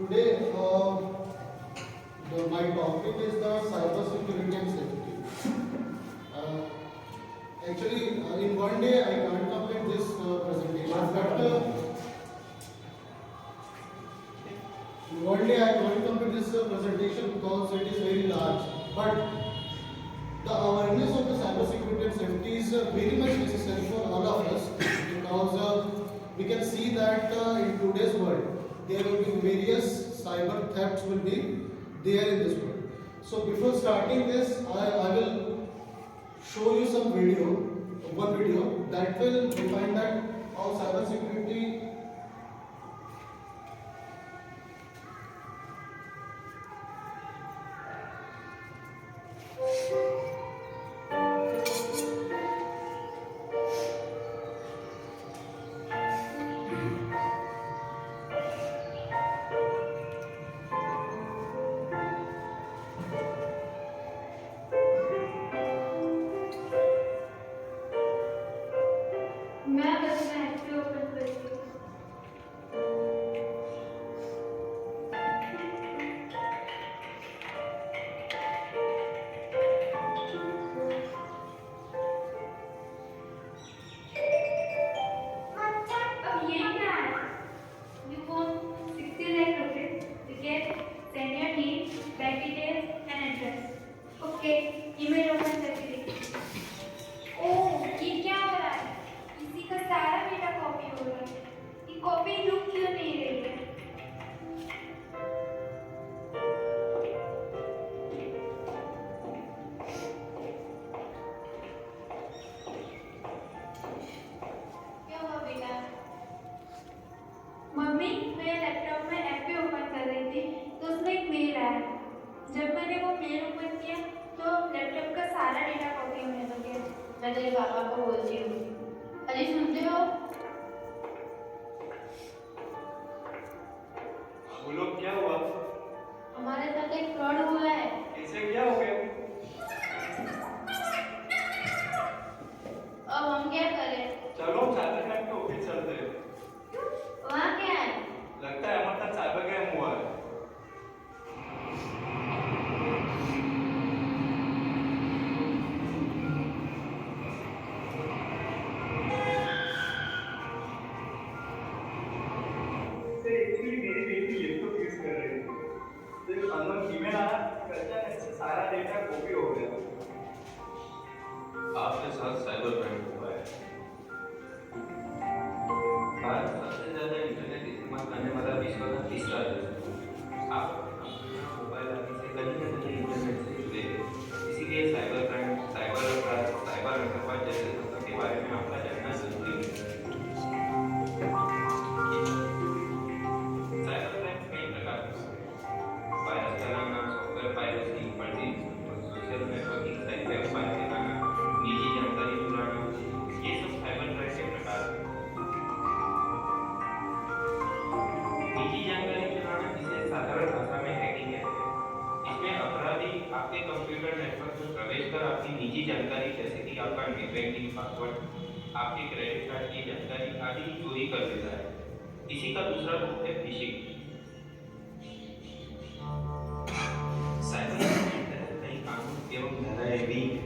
Today, my topic is the cyber security and safety. Uh, in one day I can't complete this presentation, but in one day I can't complete this presentation because it is very large. But the awareness of the cyber security and safety is very much necessary for all of us because we can see that in today's world there will be various cyber thefts will be there in this world. So before starting this, I will show you one video that will define that how cyber security. मैं बस मैं active open करती हूँ। अब ये क्या है? You won 60 lakh rupees. Ticket, send your name, bank details and address. Okay, email open करके देखिए। ओह, ये क्या हो रहा है? किसी का सारा डेटा कॉपी हो रहा है। ये कॉपी रुक क्यों नहीं रही है? क्या हुआ बेटा? मम्मी, मैं लैपटॉप में ऐप भी ओपन कर रही थी तो उसमें एक मेल आया। जब मैंने वो मेल ओपन किया तो लैपटॉप का सारा डेटा कॉपी होने लग गया। मैं तेरे पापा को बोलती हूँ। अजी सुनते हो? बोलो क्या हुआ? हमारे साथ एक फ्रॉड हुआ है। कैसे क्या हो गया? अब हम क्या करें? चलो चार्टर क्राइम के ऑफिस चलते हैं। वहाँ क्या है? लगता है हमारे साथ साइबर क्राइम हुआ है। एक्चुअली मेरी बेटी लैपटॉप यूज कर रही थी तो एक अननोन ईमेल आया कि अचानक से सारा डेटा कॉपी हो गया। आपके साथ साइबर क्राइम हुआ है। भारत सबसे ज्यादा इंटरनेट इस्तेमाल करने वाला विश्व का तीसरा देश है। आप अपने मोबाइल आदि से कहीं न कहीं इंटरनेट से जुड़े हैं। इसीलिए साइबर क्राइम, साइबर अपराध, साइबर अंतर्वाद जैसे शब्दों के बारे में आपका जानना जरूरी है। साइबर क्राइम कई प्रकार के होते हैं। वायरस फैलाना, सॉफ्टवेयर पायरेसी, फर्जी सोशल नेटवर्किंग साइट पे फाइल फैलाना, निजी जानकारी चुराना, ये सब साइबर क्राइम के प्रकार हैं। निजी जानकारी चुराना, जिसे साधारण भाषा में हैकिंग कहते हैं। इसमें अपराधी आपके कंप्यूटर नेटवर्क में प्रवेश कर आपकी निजी जानकारी जैसे कि आपका नेट बैंकिंग पासवर्ड, आपके क्रेडिट कार्ड की जानकारी आदि चोरी कर लेता है। इसी का दूसरा रूप है फिशिंग। साइबर क्राइम के तहत कई कानून एवं धाराएं भी हैं,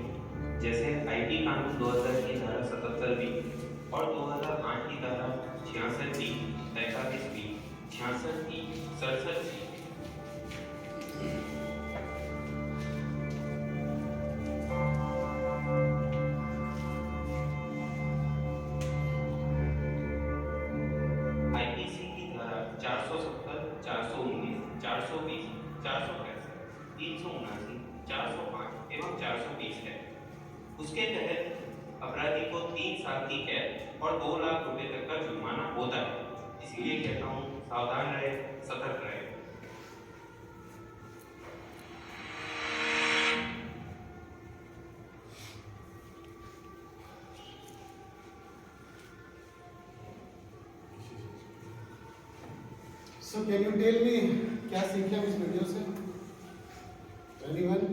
जैसे आईटी कानून 2000 की धारा 77 बी और 2008 की धारा 66 B, 43 B, 66 B, 67 B. IPC की धारा 470, 419, 420, 465, 379, 405 एवं 420 है। उसके तहत अपराधी को 3 साल की कैद और 2 लाख रुपए तक का जुर्माना होता है। इसीलिए कहता हूँ सावधान रहे, सतर्क रहे। So can you tell me क्या सीखे हम इस वीडियो से? Anyone?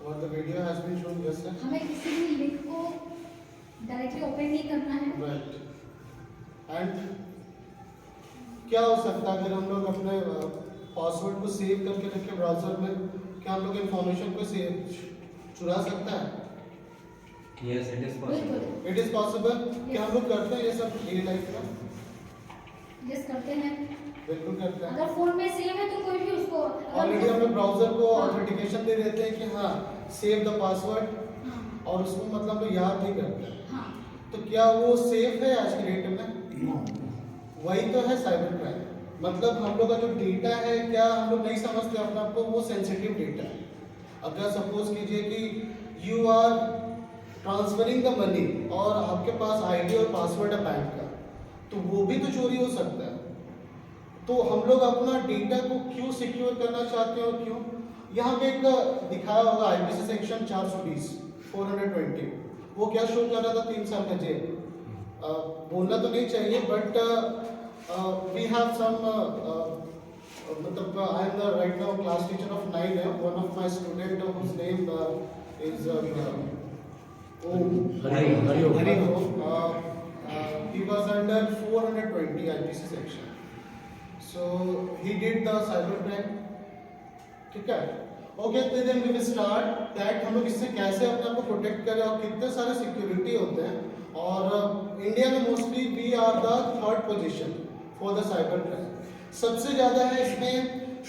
What the video has been shown? Yes sir. हमें किसी भी लिंक को डायरेक्टली ओपन नहीं करना है। Right. And क्या हो सकता है अगर हम लोग अपने पासवर्ड को सेव करके रखें ब्राउजर में, क्या हम लोग इन्फॉर्मेशन को सेव चुरा सकता है? Yes, it is possible. बिल्कुल इट इज पॉसिबल। क्या हम लोग करते हैं ये सब डेली लाइफ में? यस करते हैं। बिल्कुल करते हैं। अगर फोन में सेव है तो कोई भी उसको ऑलरेडी हम लोग ब्राउजर को हाँ। ऑथेंटिकेशन दे देते हैं कि हाँ सेव द पासवर्ड, हाँ और उसको मतलब लोग याद नहीं करते। हाँ तो क्या वो सेफ है आज के डेट में? वही तो है साइबर क्राइम। मतलब हम लोग का जो डेटा है, क्या हम लोग नहीं समझते अपने आप को वो सेंसिटिव डेटा है। अगर सपोज कीजिए कि you are transferring the money और आपके पास आईडी और पासवर्ड है बैंक का, तो वो भी तो चोरी हो सकता है। तो हम लोग अपना डेटा को क्यों सिक्योर करना चाहते हैं और क्यों? यहाँ पे एक दिखाया होगा आईपीसी सेक्शन 420 420, वो क्या शो कर रहा था? 3 साल का जेल। बोलना तो नहीं चाहिए, बट वी हैव सम मतलब I am the right now class teacher of 9 है, one of my student whose name is Hariom. He was under 420 IPC section. So he did the cyber crime. ठीक है? Okay, तो then we will start that हम लोग इससे कैसे अपने आप को प्रोटेक्ट करें और कितने सारे सिक्योरिटी होते हैं। और इंडिया में mostly we are the 3rd position for the cyber crime. सबसे ज़्यादा है इसमें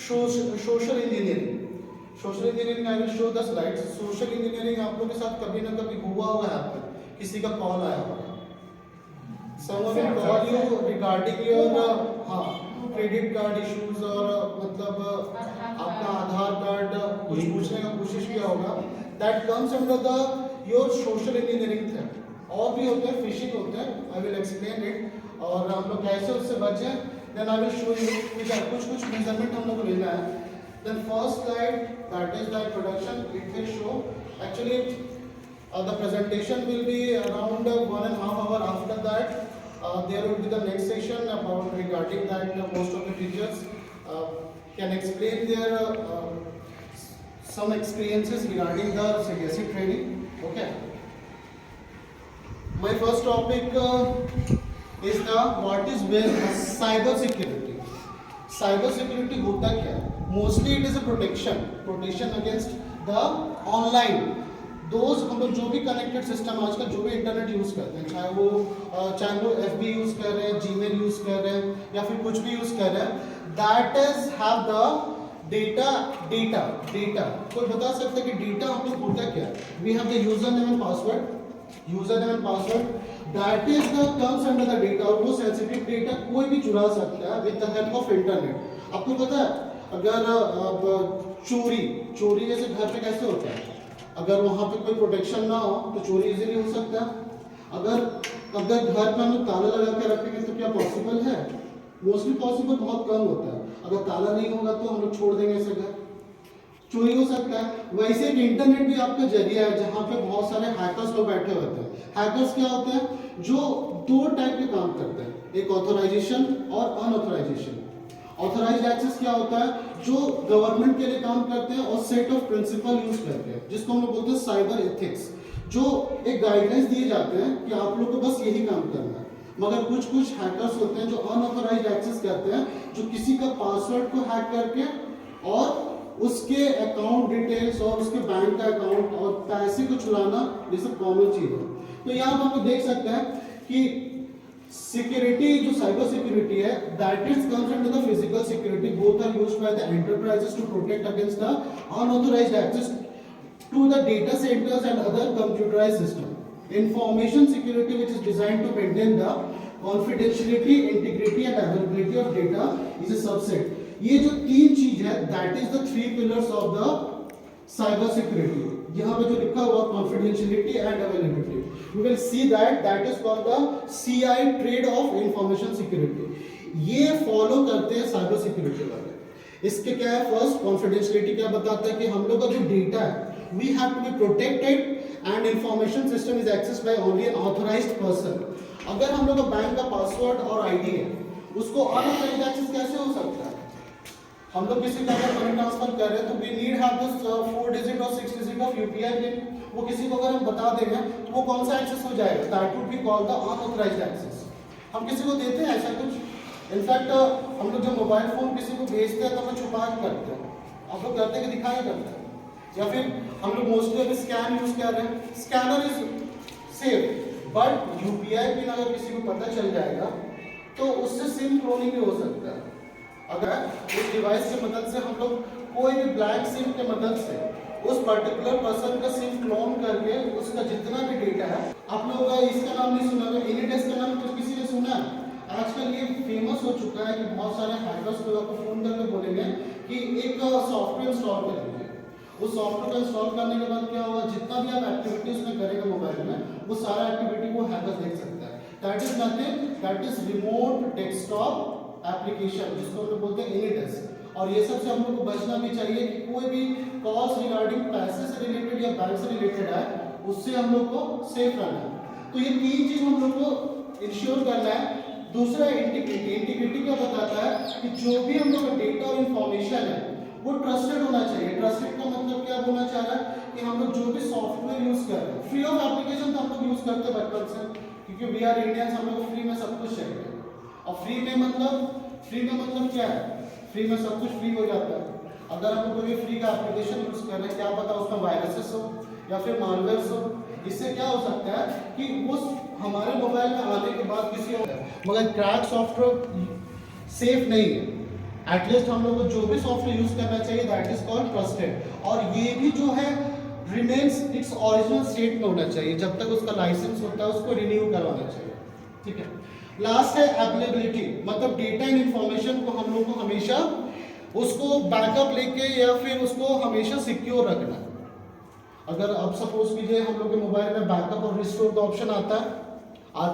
social engineering. Social engineering I will show the slides. Social engineering आप लोगों के साथ कभी ना कभी हुआ होगा, यहाँ पर किसी का कॉल आया होगा, someone will call you regarding your हाँ क्रेडिट कार्ड इश्यूज और मतलब आपका आधार कार्ड कुछ पूछने का कोशिश किया होगा। That comes under the your social engineering थे। और भी होते हैं, फिशिंग होते हैं, आई विल एक्सप्लेन इट और हम लोग कैसे उससे बचें। Then I will show you कुछ मेजरमेंट हम लोग को लेना है। Then first slide, that is the introduction. It will show actually the presentation will be around 1.5 hours. After that, there will be the next session about regarding that most of the teachers can explain their some experiences regarding the CBSE training. Okay. My first topic is the what is cyber security. Cyber security होता क्या है? Mostly it is a protection against the online दोस्त। हम लोग जो भी connected system आजकल जो भी इंटरनेट यूज करते हैं, चाहे वो FB यूज कर रहे हैं, जीमेल यूज कर रहे हैं या फिर कुछ भी यूज कर रहे हैं, that is have the data. कोई बता सकता है कि डेटा हम लोग होता क्या है? We have the user name and password that is the comes under the data। और वो सेंसिटिव डेटा कोई भी चुरा सकता है with the help of internet. आपको पता है अगर चोरी जैसे घर पे कैसे होता है, अगर वहाँ पे कोई प्रोटेक्शन ना हो तो चोरी इजीली हो सकता है। अगर घर पे हम लोग ताला लगा के रखेंगे तो क्या पॉसिबल है? मोस्टली पॉसिबल बहुत कम होता है। अगर ताला नहीं होगा तो हम लोग छोड़ देंगे ऐसे घर, चोरी हो सकता है। वैसे एक इंटरनेट भी आपका जरिया है जहाँ पे बहुत सारे हैकर्स लोग बैठे होते हैं। हैकर्स क्या होते हैं? जो 2 टाइप के काम करते हैं, एक ऑथराइजेशन और अनऑथराइजेशन। ऑथराइज्ड एक्सेस क्या होता है? जो गवर्नमेंट के लिए काम करते हैं और सेट ऑफ प्रिंसिपल यूज करते हैं, जिसको हम लोग बोलते हैं साइबर एथिक्स। जो एक गाइडलाइंस दिए जाते हैं कि आप लोग को बस यही काम करना है। मगर कुछ हैकर्स होते हैं जो अनऑथराइज्ड एक्सेस करते हैं, जो किसी का पासवर्ड को हैक करके और उसके अकाउंट डिटेल्स और उसके बैंक का अकाउंट और पैसे को चुराना, ये सब कॉमन चीज है। तो यहाँ पर आप देख सकते हैं कि सिक्योरिटी जो साइबर सिक्योरिटी है, that is comes under the physical security. Both are used by the enterprises to protect against the unauthorised access to the data centers and other computerized system. Information security, which is designed to maintain the confidentiality, integrity and availability of data, is a subset. ये जो 3 चीज है, that is the 3 pillars of the cyber security. यहाँ पे जो लिखा हुआ confidentiality and availability, we will see that is called the CI trade of information security. ये follow करते हैं cyber security वाले। इसके क्या है? फर्स्ट कॉन्फिडेंशियलिटी क्या बताता है कि हम लोग का जो डेटा है, we have to be protected and information system is access by only an authorised person. अगर हम लोग का बैंक का पासवर्ड और आईडी है, उसको अनऑथराइज्ड एक्सेस कैसे हो सकता है? हम लोग किसी का अगर मनी ट्रांसफर कर रहे हैं तो we need have this 4 digit और 6 डिजिट ऑफ यूपीआई पिन। वो किसी को अगर हम बता देंगे तो वो कौन सा एक्सेस हो जाएगा? That would be called the unauthorised access. हम किसी को देते हैं ऐसा कुछ? इनफैक्ट हम लोग जब मोबाइल फ़ोन किसी को भेजते हैं तो हम छुपा के करते हैं, आप लोग करते कि दिखाया करते हैं। या फिर हम लोग मोस्टली अभी स्कैन यूज़ कर रहे हैं, scanner is safe, but UPI pin अगर किसी को पता चल जाएगा तो उससे सिम क्लोनिंग भी हो सकता है। अगर उस डिवाइस की मदद से हम लोग कोई भी ब्लैंक सिम के मदद से उस पर्टिकुलर पर्सन का सिम क्लोन करके उसका जितना भी डेटा है, आप लोग इसका नाम नहीं सुना होगा, एनीडेस्क का नाम तो किसी ने सुना है? आजकल ये फेमस हो चुका है कि बहुत सारे हैकर्स लोग आपको फोन करके बोलेंगे कि एक सॉफ्टवेयर इंस्टॉल कर लीजिए। उस सॉफ्टवेयर को इंस्टॉल करने के बाद क्या होगा, जितना भी आप एक्टिविटी उसमें करेंगे मोबाइल में, वो सारा एक्टिविटी को हैकर देख सकता है। That is nothing, that is remote desktop application, जिसको हम लोग बोलते हैं एनीडेस्क। और ये सब से हम लोग को बचना भी चाहिए कि कोई भी कॉल्स रिगार्डिंग पैसे से रिलेटेड या बैंक से रिलेटेड है, उससे हम लोग को सेफ रहना है। तो ये तीन चीज हम लोग को इंश्योर करना है। दूसरा इंटीग्रिटी। इंटीग्रिटी क्या बताता है कि जो भी हम लोग का डेटा और इंफॉर्मेशन है वो ट्रस्टेड होना चाहिए। ट्रस्टेड का मतलब क्या बोलना चाह रहा है कि हम लोग जो भी सॉफ्टवेयर यूज कर रहे हैं, फ्री ऑफ एप्लीकेशन तो हम लोग यूज करते हैं बचपन से, क्योंकि वी आर इंडियंस, हम लोग फ्री में सब कुछ चाहिए। और फ्री में मतलब क्या है, फ्री में सब कुछ फ्री हो जाता है। अगर हम लोग कोई फ्री का एप्लीकेशन यूज कर रहे हैं, क्या पता उसमें वायरसेस हो या फिर मालवेयर्स हो, इससे क्या हो सकता है कि उस हमारे मोबाइल में आने के बाद किसी और, मगर क्रैक सॉफ्टवेयर सेफ नहीं है। एटलीस्ट हम लोग को जो भी सॉफ्टवेयर यूज करना चाहिए दैट इज कॉल्ड ट्रस्टेड, और ये भी जो है रिमेन्स इट्स ओरिजिनल स्टेट में होना चाहिए। जब तक उसका लाइसेंस होता है उसको रिन्यू करवाना चाहिए। ठीक है। लास्ट है अवेलेबिलिटी, मतलब डेटा एंड इंफॉर्मेशन को हम लोग को हमेशा उसको बैकअप लेके या फिर उसको हमेशा सिक्योर रखना। अगर अब सपोज कीजिए हम लोग के मोबाइल में बैकअप और रिस्टोर का ऑप्शन आता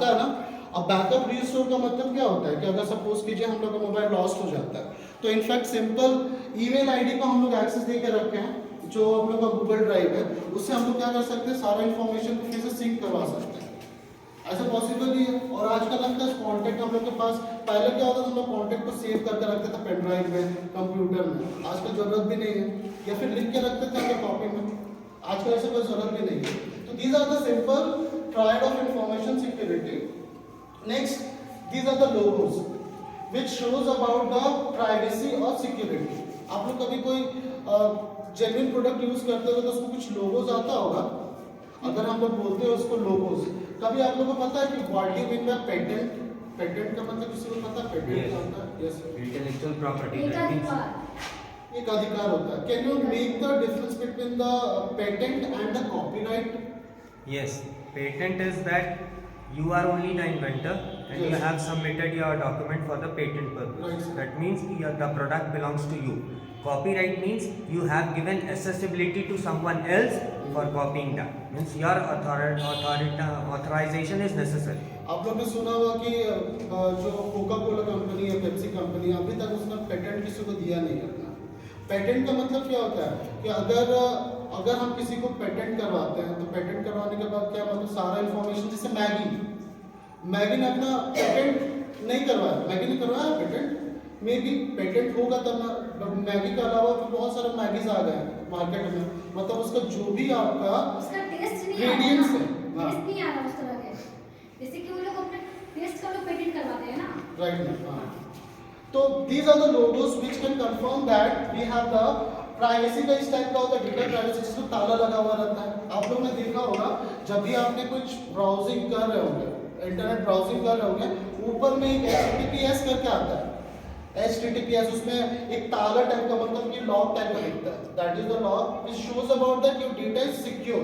है ना। अब बैकअप रिस्टोर का मतलब क्या होता है कि अगर सपोज कीजिए हम लोग का मोबाइल लॉस्ट हो जाता है, तो इनफैक्ट सिंपल ईमेल आईडी को हम लोग एक्सेस दे के रखे हैं, जो हम लोग का गूगल ड्राइव है, उससे हम लोग क्या कर सकते हैं, सारा इन्फॉर्मेशन को फिर से सिंक करवा सकते हैं। ऐसा पॉसिबल ही है। और आजकल लगता है कॉन्टैक्ट हम लोग के पास, पहले क्या होता था हम लोग कॉन्टैक्ट को सेव करके रखते थे पेन ड्राइव में, कंप्यूटर में, आजकल जरूरत भी नहीं है, या फिर लिख के रखते थे हम कॉपी में, आजकल ऐसा कोई जरूरत भी नहीं है। तो these are the simple triad of information security. Next, these are the logos which shows about the privacy और security। आप लोग कभी कोई जेन्युइन प्रोडक्ट यूज करते हो तो उसमें कुछ लोगोस आता होगा, अगर हम लोग बोलते हैं उसको लोगोस। कभी आप लोगों को पता है कि what do you mean by patent? Patent का मतलब किसी को पता है पेटेंट क्या होता है? यस, इंटेलेक्चुअल प्रॉपर्टी, एक अधिकार होता है। Can you make the difference between the patent and the copyright? Yes, patent is that you are only the inventor and you Yes. have submitted your document for the patent purpose. Right, sir. That means the product belongs to you. Copyright means you have given accessibility to someone else for copying that. Means your authorization is necessary. आप लोग ने सुना होगा कि जो Coca Cola company है, Pepsi company, अभी तक उसने पेटेंट किसी को दिया नहीं है अपना। पेटेंट का मतलब क्या होता है कि अगर हम किसी को पेटेंट करवाते हैं, तो पेटेंट करवाने के बाद क्या मतलब सारा इन्फॉर्मेशन, जैसे मैगी ने अपना पेटेंट नहीं करवाया, मैगी ने करवाया पेटेंट, मे बी पेटेंट होगा तब ना। मैगी के अलावा तो बहुत सारे मैगीज आ गए मार्केट में, मतलब उसका जो भी आपका उसका टेस्ट नहीं Ingredients है, हाँ। टेस्ट नहीं आ रहा उस तरह के, जैसे कि वो लोग अपने टेस्ट का लोग पेटेंट करवाते हैं ना। राइट ना। तो these are the logos which can confirm that we have the privacy का इस टाइप का होता है, डेटा प्राइवेसी, जिसमें ताला लगा हुआ रहता है। आप लोग ने देखा होगा जब भी आपने कुछ ब्राउजिंग कर रहे होंगे, इंटरनेट ब्राउजिंग कर रहे होंगे, ऊपर में एक HTTPS करके आता है। HTTPS उसमें एक ताला टाइप का, मतलब कि लॉक टाइप का दिखता है। That is the lock which shows about that your data is secure.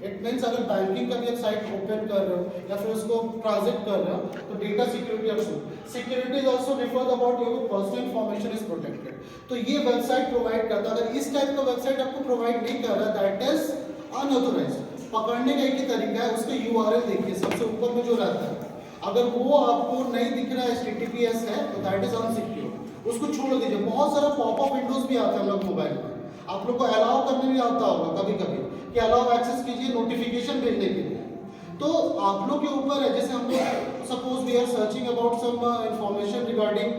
It means अगर बैंकिंग का भी आप साइट ओपन कर रहे हो या फिर उसको ट्रांजैक्ट कर रहे हो, तो डेटा सिक्योरिटी आप show. Security is also referred about your personal information is protected. तो ये वेबसाइट प्रोवाइड करता है। अगर इस टाइप का वेबसाइट आपको प्रोवाइड नहीं कर रहा, दैट इज अनऑथोराइज्ड। पकड़ने का एक ही तरीका है, उसका URL देखिए सबसे ऊपर में जो रहता है, अगर वो आपको नहीं दिख रहा है HTTPS है, तो दैट इज अनसिक्योर। उसको छोड़ दीजिए। बहुत सारा पॉपअप विंडोज भी आता है लोग मोबाइल में, आप लोग को अलाउ करने भी आता होगा कभी कभी कि अलाउ एक्सेस कीजिए नोटिफिकेशन भेजने के लिए। तो आप लोग के ऊपर है, जैसे हम लोग suppose we are searching about some information regarding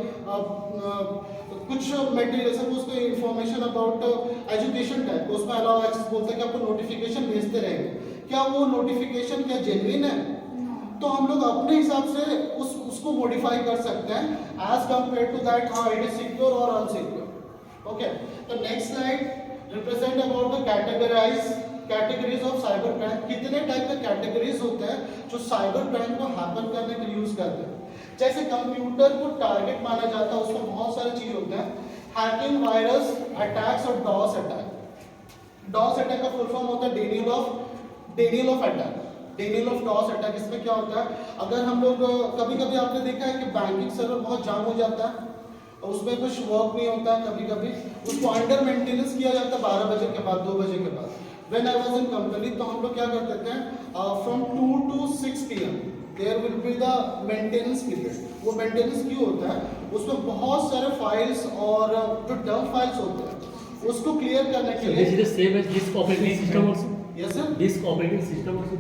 कुछ मटेरियल, सपोज कोई इंफॉर्मेशन अबाउट एजुकेशन टाइप, उसमें अलाउ एक्सेस बोलते हैं कि आपको नोटिफिकेशन भेजते रहेंगे। क्या वो नोटिफिकेशन क्या जेन्युइन है? तो हम लोग अपने हिसाब से उसको मॉडिफाई कर सकते हैं एज कंपेयर टू दैट हाँ इट इज सिक्योर और अनसिक्योर। ओके, तो next slide represent about the categories of cyber crime. कितने टाइप के कैटेगरीज होते हैं जो साइबर क्राइम को हैपन करने के लिए यूज करते हैं। जैसे कंप्यूटर को टारगेट माना जाता है, उसमें बहुत सारे चीज होते हैं, हैकिंग, वायरस अटैक्स और डॉस अटैक। डॉस अटैक का फुल फॉर्म होता है denial of attack. Denial of DoS attack, इसमें क्या होता है, अगर हम लोग कभी कभी आपने देखा है कि बैंकिंग सर्वर बहुत जाम हो जाता है और उसमें कुछ वर्क नहीं होता है, कभी कभी उसको अंडर मेंटेनेंस किया जाता है 12 बजे के बाद, 2 बजे के बाद। When I was in company, तो हम लोग क्या करते हैं, from 2 to 6 PM there will be the maintenance period. वो मेंटेनेंस क्यों होता है, उसमें बहुत सारे फाइल्स और जो डंप फाइल्स होते हैं उसको क्लियर करने के लिए। This is the same as disk operating system also? Yes sir? Disk operating system also?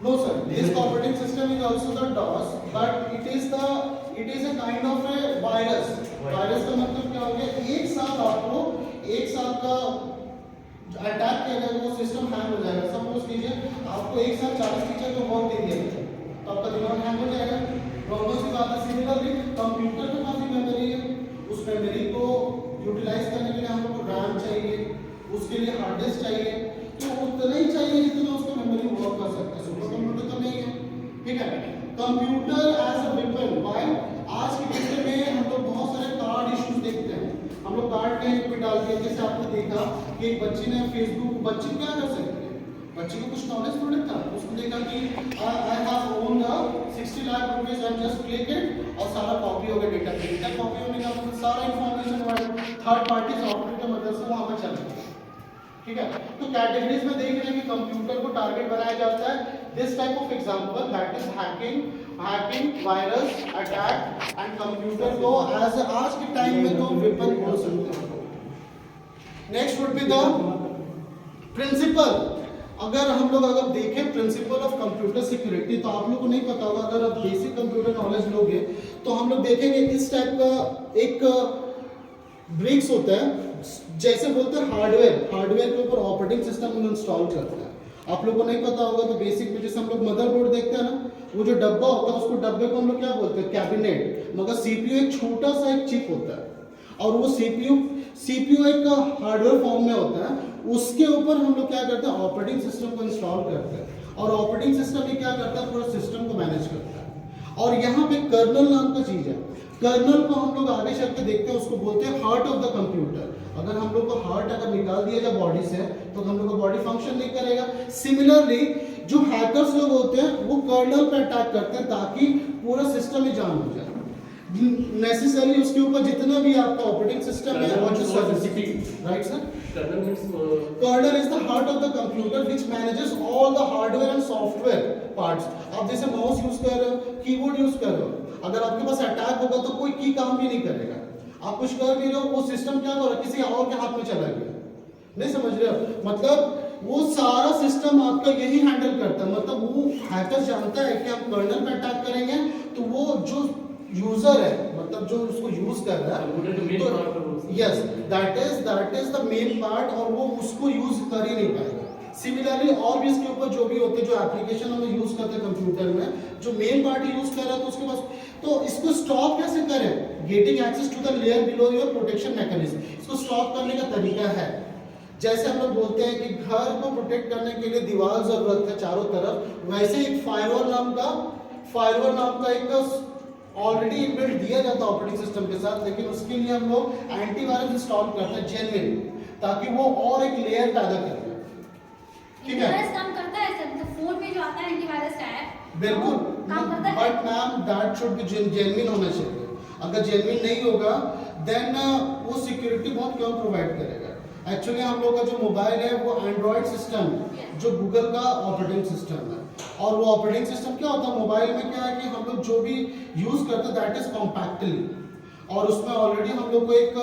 No sir, this operating system is also the DOS, but it is a kind of a virus. Virus का मतलब क्या हो गया, एक साथ आपको एक साथ का अटैक किया जाएगा, वो सिस्टम हैंग हो जाएगा। सपोज कीजिए आपको एक साथ 40 टीचर को वर्क दे दिया गया, तो आपका दिमाग हैंग हो जाएगा। नॉर्मल सी बात है। सिमिलरली कंप्यूटर में काफी मेमोरी है, उस मेमोरी को यूटिलाइज करने के लिए हम लोग को रैम चाहिए, उसके लिए हार्ड डिस्क चाहिए, तो उतना ही चाहिए जितना उसका मेमोरी वर्क कर सकता है। सुपर कंप्यूटर तो नहीं है, ठीक है। Computer as a weapon, why आज के डेट में हम लोग बहुत सारे कार्ड इश्यूज देखते हैं। हम लोग कार्ड कहीं पे डाल के, जैसे आपने देखा कि एक बच्ची ने फेसबुक, बच्ची क्या कर सकती है, बच्ची को कुछ नॉलेज थोड़ी था, उसने देखा कि I have own 60 lakh rupees, I just click it और सारा कॉपी हो गया डेटा। डेटा कॉपी होने का मतलब सारा इंफॉर्मेशन थर्ड पार्टी सॉफ्टवेयर की मदद से वहां पर चल रहा है, ठीक है। तो कैटेगरीज में देख रहे हैं कि कंप्यूटर को टारगेट बनाया जाता है। This type of example that is hacking, virus attack and computer को एज आज के टाइम में तो वेपन बोल सकते हैं। Next would be the principal. अगर देखें प्रिंसिपल ऑफ कंप्यूटर सिक्योरिटी, तो आप लोग को नहीं पता होगा, अगर आप बेसिक कंप्यूटर नॉलेज लोगे तो हम लोग देखेंगे इस टाइप का एक ब्रिक्स होता है, जैसे बोलते हैं हार्डवेयर के ऊपर ऑपरेटिंग सिस्टम हम इंस्टॉल करते हैं। आप लोग को नहीं पता होगा तो बेसिक में जैसे हम लोग मदरबोर्ड देखते हैं ना, वो जो डब्बा होता है उसको डब्बे को हम लोग क्या बोलते हैं, कैबिनेट, मगर सीपीयू एक छोटा सा एक चिप होता है और वो सीपीयू एक हार्डवेयर फॉर्म में होता है। उसके ऊपर हम लोग क्या करते हैं, ऑपरेटिंग सिस्टम को इंस्टॉल करते हैं और ऑपरेटिंग सिस्टम ही क्या करता है, पूरा सिस्टम को मैनेज करता है। और यहाँ पे कर्नल नाम का चीज है, कर्नल को हम लोग आगे चल के देखते हैं, उसको बोलते हैं हार्ट ऑफ द कंप्यूटर। अगर हम लोग को हार्ट अगर निकाल दिया जाए बॉडी से तो हम लोग का बॉडी फंक्शन नहीं करेगा। सिमिलरली जो हैकर्स लोग होते हैं वो कर्नल पे अटैक करते हैं ताकि पूरा सिस्टम ही जाम हो जाए। नेसेसरी उसके ऊपर जितना भी आपका ऑपरेटिंग सिस्टम है और जो right sir, kernel is the heart of the computer which manages all the hardware and software parts. आप जैसे माउस यूज कर रहे हो, कीबोर्ड यूज कर रहे हो, अगर आपके पास अटैक होगा तो कोई की काम भी नहीं करेगा। आप कुछ कर भी रहे हो, वो सिस्टम क्या कर रहा है, किसी और के हाथ में चला गया। नहीं समझ रहे हो, मतलब वो सारा सिस्टम आपका यही हैंडल करता है। मतलब वो हैकर जानता है कि हम कर्नल पे अटैक करेंगे तो वो जो यूजर है, मतलब जो उसको यूज कर रहा है, तो yes that is the main part और वो उसको यूज कर ही नहीं पाएगा। सिमिलरली और भी इसके ऊपर जो भी होते हैं, जो एप्लीकेशन हम यूज करते हैं कंप्यूटर में, जो मेन पार्टी यूज कर रहा है तो उसके पास, तो इसको स्टॉप कैसे करें, getting access to the layer below your protection mechanism. इसको स्टॉप करने का तरीका है, जैसे हम लोग बोलते हैं कि घर को प्रोटेक्ट करने के लिए दीवार जरूरत है चारों तरफ, वैसे एक फायरवॉल नाम का एक ऑलरेडी इनबिल्ट दिया जाता है ऑपरेटिंग सिस्टम के साथ, लेकिन उसके लिए हम लोग एंटीवायरस इंस्टॉल करते हैं जेन्युइन, ताकि वो और एक लेयर पैदा करे। ठीक है, एंटीवायरस काम करता है सर, तो फोन में जो आता है एंटीवायरस टैब बिल्कुल काम करता है, but ma'am that should be genuine होना चाहिए। अगर जेन्युइन नहीं होगा देन वो सिक्योरिटी बहुत कम प्रोवाइड करेगा। एक्चुअली हम लोग का जो मोबाइल है वो एंड्रॉइड सिस्टम है, जो गूगल का ऑपरेटिंग सिस्टम है, और वो ऑपरेटिंग सिस्टम क्या होता है, मोबाइल में क्या है कि हम लोग जो भी यूज करते हैं दैट इज कॉम्पैक्टली, और उसमें ऑलरेडी हम लोग को एक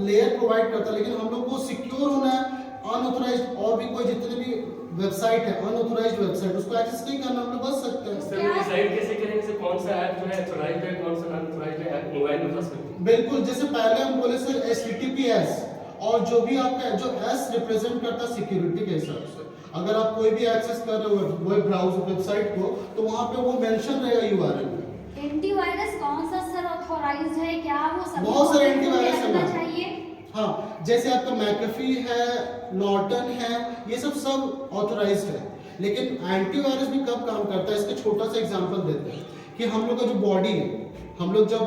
लेयर प्रोवाइड करता है, लेकिन हम लोग को सिक्योर होना है। अनऑथराइज्ड और भी कोई जितने भी वेबसाइट है, अनऑथराइज्ड वेबसाइट, उसको एक्सेस नहीं करना, हम लोग बच सकते हैं। सर डिसाइड कैसे करेंगे सर कौन सा ऐप जो है ऑथराइज्ड है, कौन सा अनऑथराइज्ड है ऐप मोबाइल में खास करके? बिल्कुल, जैसे पहले हम बोले सर HTTPS, और जो भी आपका जो S रिप्रेजेंट करता है सिक्योरिटी के हिसाब से। अगर आप कोई भी एक्सेस कर रहे हो वेब ब्राउज़र वेबसाइट को, तो वहाँ पे वो मेंशन रहेगा यूआरएल में। एंटीवायरस कौन सा सर ऑथोराइज्ड है, क्या वो सभी बहुत सारे को एंटीवायरस रखना हैं। चाहिए? हाँ, जैसे आपका मैकेफी है, नॉर्टन है, ये सब ऑथराइज्ड है। लेकिन एंटीवायरस भी कब काम करता है, इसका छोटा सा एग्जांपल देते हैं कि हम लोग का जो बॉडी है, हम लोग जब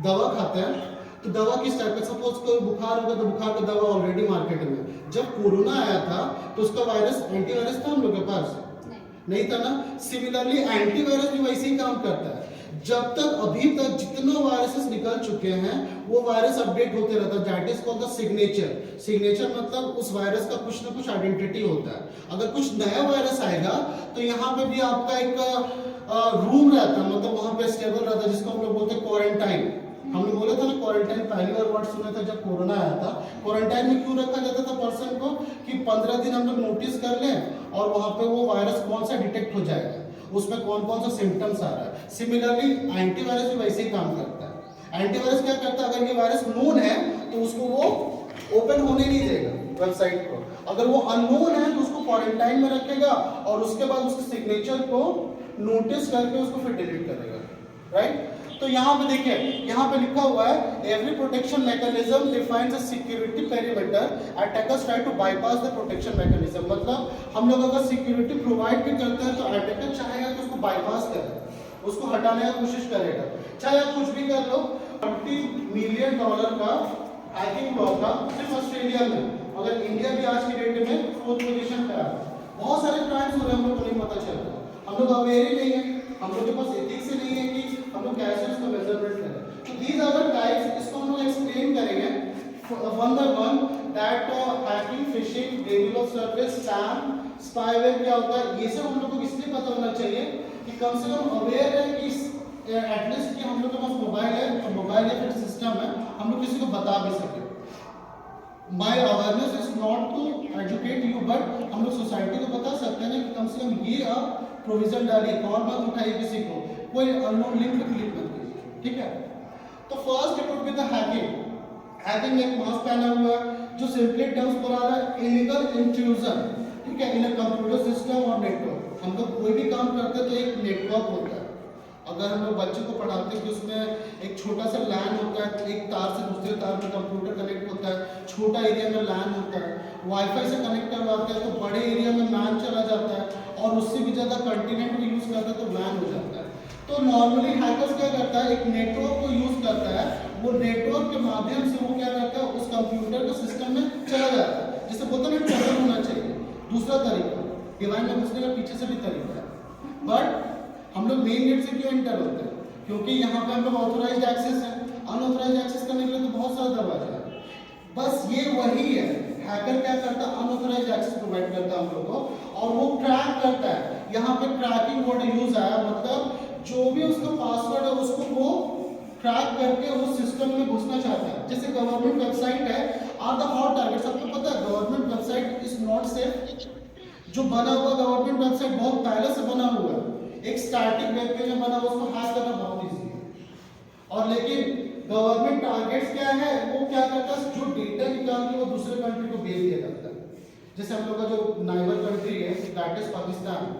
दवा खाते हैं तो दवा किस टाइप का, सपोज कोई बुखार होगा तो बुखार का दवा ऑलरेडी मार्केट में। जब कोरोना आया था तो उसका वायरस एंटीवायरस था हम लोग के पास, नहीं था ना। सिमिलरली एंटीवायरस भी वैसे ही काम करता है। जब तक अभी तक जितना वायरसेस निकल चुके हैं वो वायरस अपडेट होते रहता है। That is called the signature. Signature मतलब उस वायरस का कुछ ना कुछ आइडेंटिटी होता है। अगर कुछ नया वायरस आएगा तो यहाँ पे भी आपका एक रूम रहता है, मतलब वहाँ पे स्टेबल रहता है, जिसको हम लोग बोलते हैं क्वारंटाइन। हमने बोला था ना क्वारंटाइन, पहली बार वर्ड सुना था जब कोरोना आया था। क्वारंटाइन में क्यों रखा जाता था पर्सन को, कि 15 दिन हम लोग नोटिस कर लें और वहाँ पे वो वायरस कौन सा डिटेक्ट हो जाएगा, उसमें कौन कौन सा सिम्टम्स आ रहा है। सिमिलरली एंटीवायरस भी वैसे ही काम करता है। एंटीवायरस क्या करता है, अगर ये वायरस नोन है तो उसको वो ओपन होने नहीं देगा वेबसाइट को। अगर वो अननोन है तो उसको क्वारंटाइन में रखेगा और उसके बाद उसके सिग्नेचर को नोटिस करके उसको फिर डिलीट करेगा, राइट। तो यहाँ पे देखिए, यहाँ पे लिखा हुआ है every protection mechanism defines a security perimeter, attackers try to bypass the protection mechanism. मतलब हम लोग अगर सिक्योरिटी प्रोवाइड भी करते हैं तो अटैकर चाहेगा कि उसको बाईपास करे, उसको हटाने की कोशिश करेगा। चाहे आप कुछ भी कर लो, $20 मिलियन का हैकिंग हुआ था सिर्फ ऑस्ट्रेलिया में। अगर इंडिया भी आज की डेट में 4th पोजीशन पे आ रहा है। बहुत सारे क्राइम्स हो रहे हैं, हम लोग को नहीं पता चल रहा, हम लोग अवेयर ही नहीं है, हम लोग के पास एथिक्स ही नहीं है कि हम लोग कैसे उसका मेजरमेंट करें। तो दीज आर द टाइप्स, इसको हम लोग एक्सप्लेन करेंगे one by one. That hacking, fishing, Daniel of service, spam, spyware क्या होता है, ये सब हम लोग को इसलिए पता होना चाहिए कि कम से कम अवेयर है कि एटलीस्ट कि हम लोग के पास मोबाइल है, और मोबाइल या फिर सिस्टम है, हम लोग किसी को बता भी सके। My awareness is not to educate you, but हम लोग सोसाइटी को बता सकते हैं कि कम से कम ये आप प्रोविजन डालिए, कॉल मत उठाइए किसी को, कोई अननोन लिंक पे क्लिक मत कीजिए, ठीक है। तो first it would be the hacking. Hacking एक मास्क पहना हुआ है जो सिंपली टर्म्स पर आ रहा है इलीगल इंट्रूजन, ठीक है, इन अ कंप्यूटर सिस्टम और नेटवर्क। हम लोग कोई भी काम करते हैं तो एक नेटवर्क होता है। अगर हम लोग बच्चे को पढ़ाते हैं कि उसमें एक छोटा सा लैन होता है, एक तार से दूसरे तार में कंप्यूटर कनेक्ट होता है, छोटा एरिया में लैन होता है, वाईफाई से कनेक्ट करवाते हैं तो बड़े एरिया में मैन चला जाता है, और उससे भी ज़्यादा कंटिनेंट भी यूज़ करता है तो मैन हो जाता है। तो नॉर्मली हैकर्स क्या करता है, एक नेटवर्क को यूज़ करता है, वो नेटवर्क के माध्यम से वो क्या करता है, उस कंप्यूटर के सिस्टम में चला जाता है, जिसे बोलते हैं ट्रैवल होना चाहिए। दूसरा तरीका डिवाइन में घुसने का पीछे से भी तरीका है, बट हम लोग मेन गेट से क्यों एंटर होते हैं, क्योंकि यहाँ पे हम लोग ऑथोराइज्ड एक्सेस है। अनऑथोराइज्ड एक्सेस करने के लिए तो बहुत सारा दरवाजा है, बस ये वही है। हैकर क्या करता है, अनऑथोराइज्ड एक्सेस प्रोवाइड करता है हम लोग को, और वो ट्रैक करता है। यहाँ पे ट्रैकिंग वर्ड यूज आया, मतलब जो भी उसका पासवर्ड है उसको वो ट्रैक करके वो सिस्टम में घुसना चाहता है। जैसे गवर्नमेंट वेबसाइट है, आर द हॉट टारगेट। सबको पता है government website is not safe. जो बना हुआ गवर्नमेंट वेबसाइट बहुत पहले से बना हुआ है, एक स्टैटिक वेब पेज में बना, उसको हैक करना बहुत ईजी है। और लेकिन गवर्नमेंट टारगेट्स क्या है, वो क्या करता है, जो डेटा निकाल के वो दूसरे कंट्री को भेज दिया जाता है। जैसे हम लोग का जो नाइबर कंट्री है दैट इज पाकिस्तान,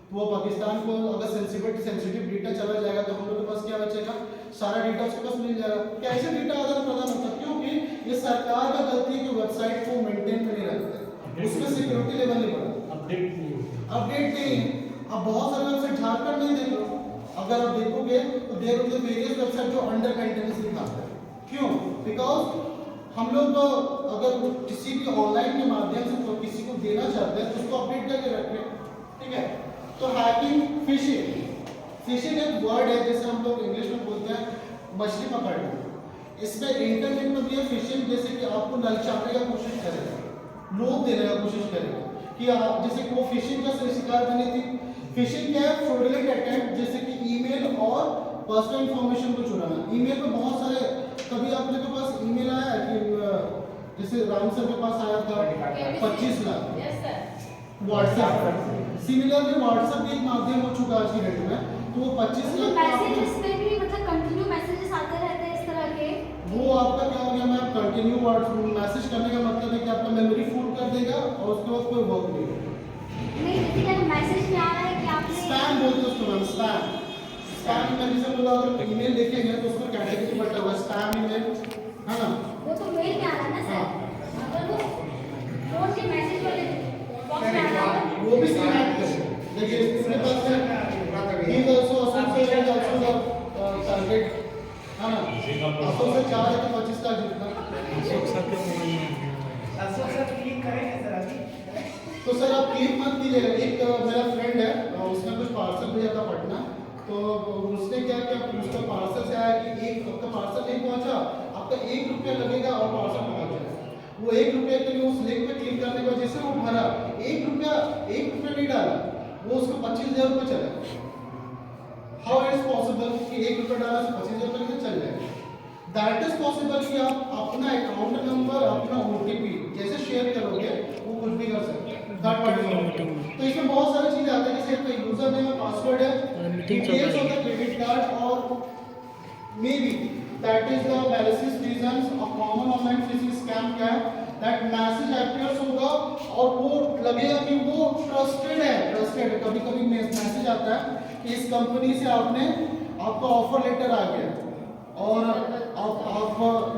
तो वो पाकिस्तान को अगर सेंसिटिव डेटा चला जाएगा तो हम लोग के पास क्या बचेगा, सारा डेटा उसके पास मिल जाएगा। कैसे डेटा आदान प्रदान होता है, क्योंकि ये सरकार का गलती है कि वेबसाइट को मेंटेन में नहीं रखते, उसमें सिक्योरिटी लेवल नहीं बढ़ा, अपडेट नहीं। अब बहुत सारे वेबसाइट झारखंड में देख लो, अगर आप देखोगे तो देखोगे वेरियस वेबसाइट जो अंडर मेंटेनेंस दिखाता है। क्यों? बिकॉज हम लोग अगर किसी भी ऑनलाइन के माध्यम से तो किसी को देना चाहते हैं तो उसको अपडेट करके रखें, ठीक है। तो हैकिंग, फिशिंग एक वर्ड है, जैसे हम लोग इंग्लिश में बोलते हैं मछली पकड़ना। इसमें इंटरनेट में भी है फिशिंग, जैसे कि आपको ललचाने का कोशिश करेगा, लोभ देने का कोशिश करेगा कि आप, जैसे वो फिशिंग का शिकार बनी थी। फिशिंग क्या है, फ्रॉडुलेंट अटेम्प्ट, जैसे कि ईमेल और पर्सनल इंफॉर्मेशन को चुराना। ईमेल में बहुत सारे, कभी आप लोगों के पास ईमेल आया है कि जैसे राम सर के पास आया था 25 लाख, व्हाट्सएप सिमिलरली व्हाट्सएप भी एक माध्यम हो चुका आज की डेट में, तो वो 25 लाख मैसेजेस पे भी मतलब कंटिन्यू मैसेजेस आते रहते हैं इस तरह के, वो आपका क्या हो गया, मैं कैन यू व्हाट मैसेज करने का मतलब है कि आपका मेमोरी फुल कर देगा और उसके बाद कोई वर्क नहीं होगा। नहीं, जैसे कि अगर मैसेज में आ रहा है कि आपने स्पैम बोलते हैं उसको मैम, स्पैम। स्पैम में जैसे बोला अगर ईमेल देखेंगे तो उसमें कैटेगरी बटा हुआ है स्पैम ईमेल, है ना? वो तो मेल में आ रहा है ना सर, अगर वो फोन के मैसेज वाले बॉक्स में आ रहा है वो भी सेम ऐड करें। देखिए इसके पास है he is also associated also the target, है ना? असो से 4 है तो 25 लाख जितना। तो सर आप क्लिक मत कीजिएगा। एक मेरा फ्रेंड है, उसने कुछ पार्सल भेजा था पटना, तो उसने क्या किया, उसका पार्सल से आया कि एक आपका पार्सल नहीं पहुंचा, आपका 1 रुपया लगेगा और पार्सल पहुंच जाएगा। वो 1 रुपये के लिए उस लिंक पे क्लिक करने की वजह से वो भरा 1 रुपया नहीं डाला, वो उसको 25,000 रुपये चला। हाउ इट इज पॉसिबल कि 1 रुपया डाला तो 25,000 रुपये कैसे चल जाएगा? दैट इज पॉसिबल कि आप अपना अकाउंट नंबर, अपना OTP जैसे शेयर करोगे वो कुछ भी कर सकते हैं थर्ड पार्टी। तो इसमें बहुत सारी चीजें आती है, जैसे आपका यूजर नेम और पासवर्ड है, details of the credit card, और may be that is the malicious reasons of common online phishing scam क्या है, दैट मैसेज अपीयर्स होगा और वो लगेगा कि वो ट्रस्टेड है। कभी कभी मैसेज आता है कि इस कंपनी से आपका ऑफर लेटर आ गया और आप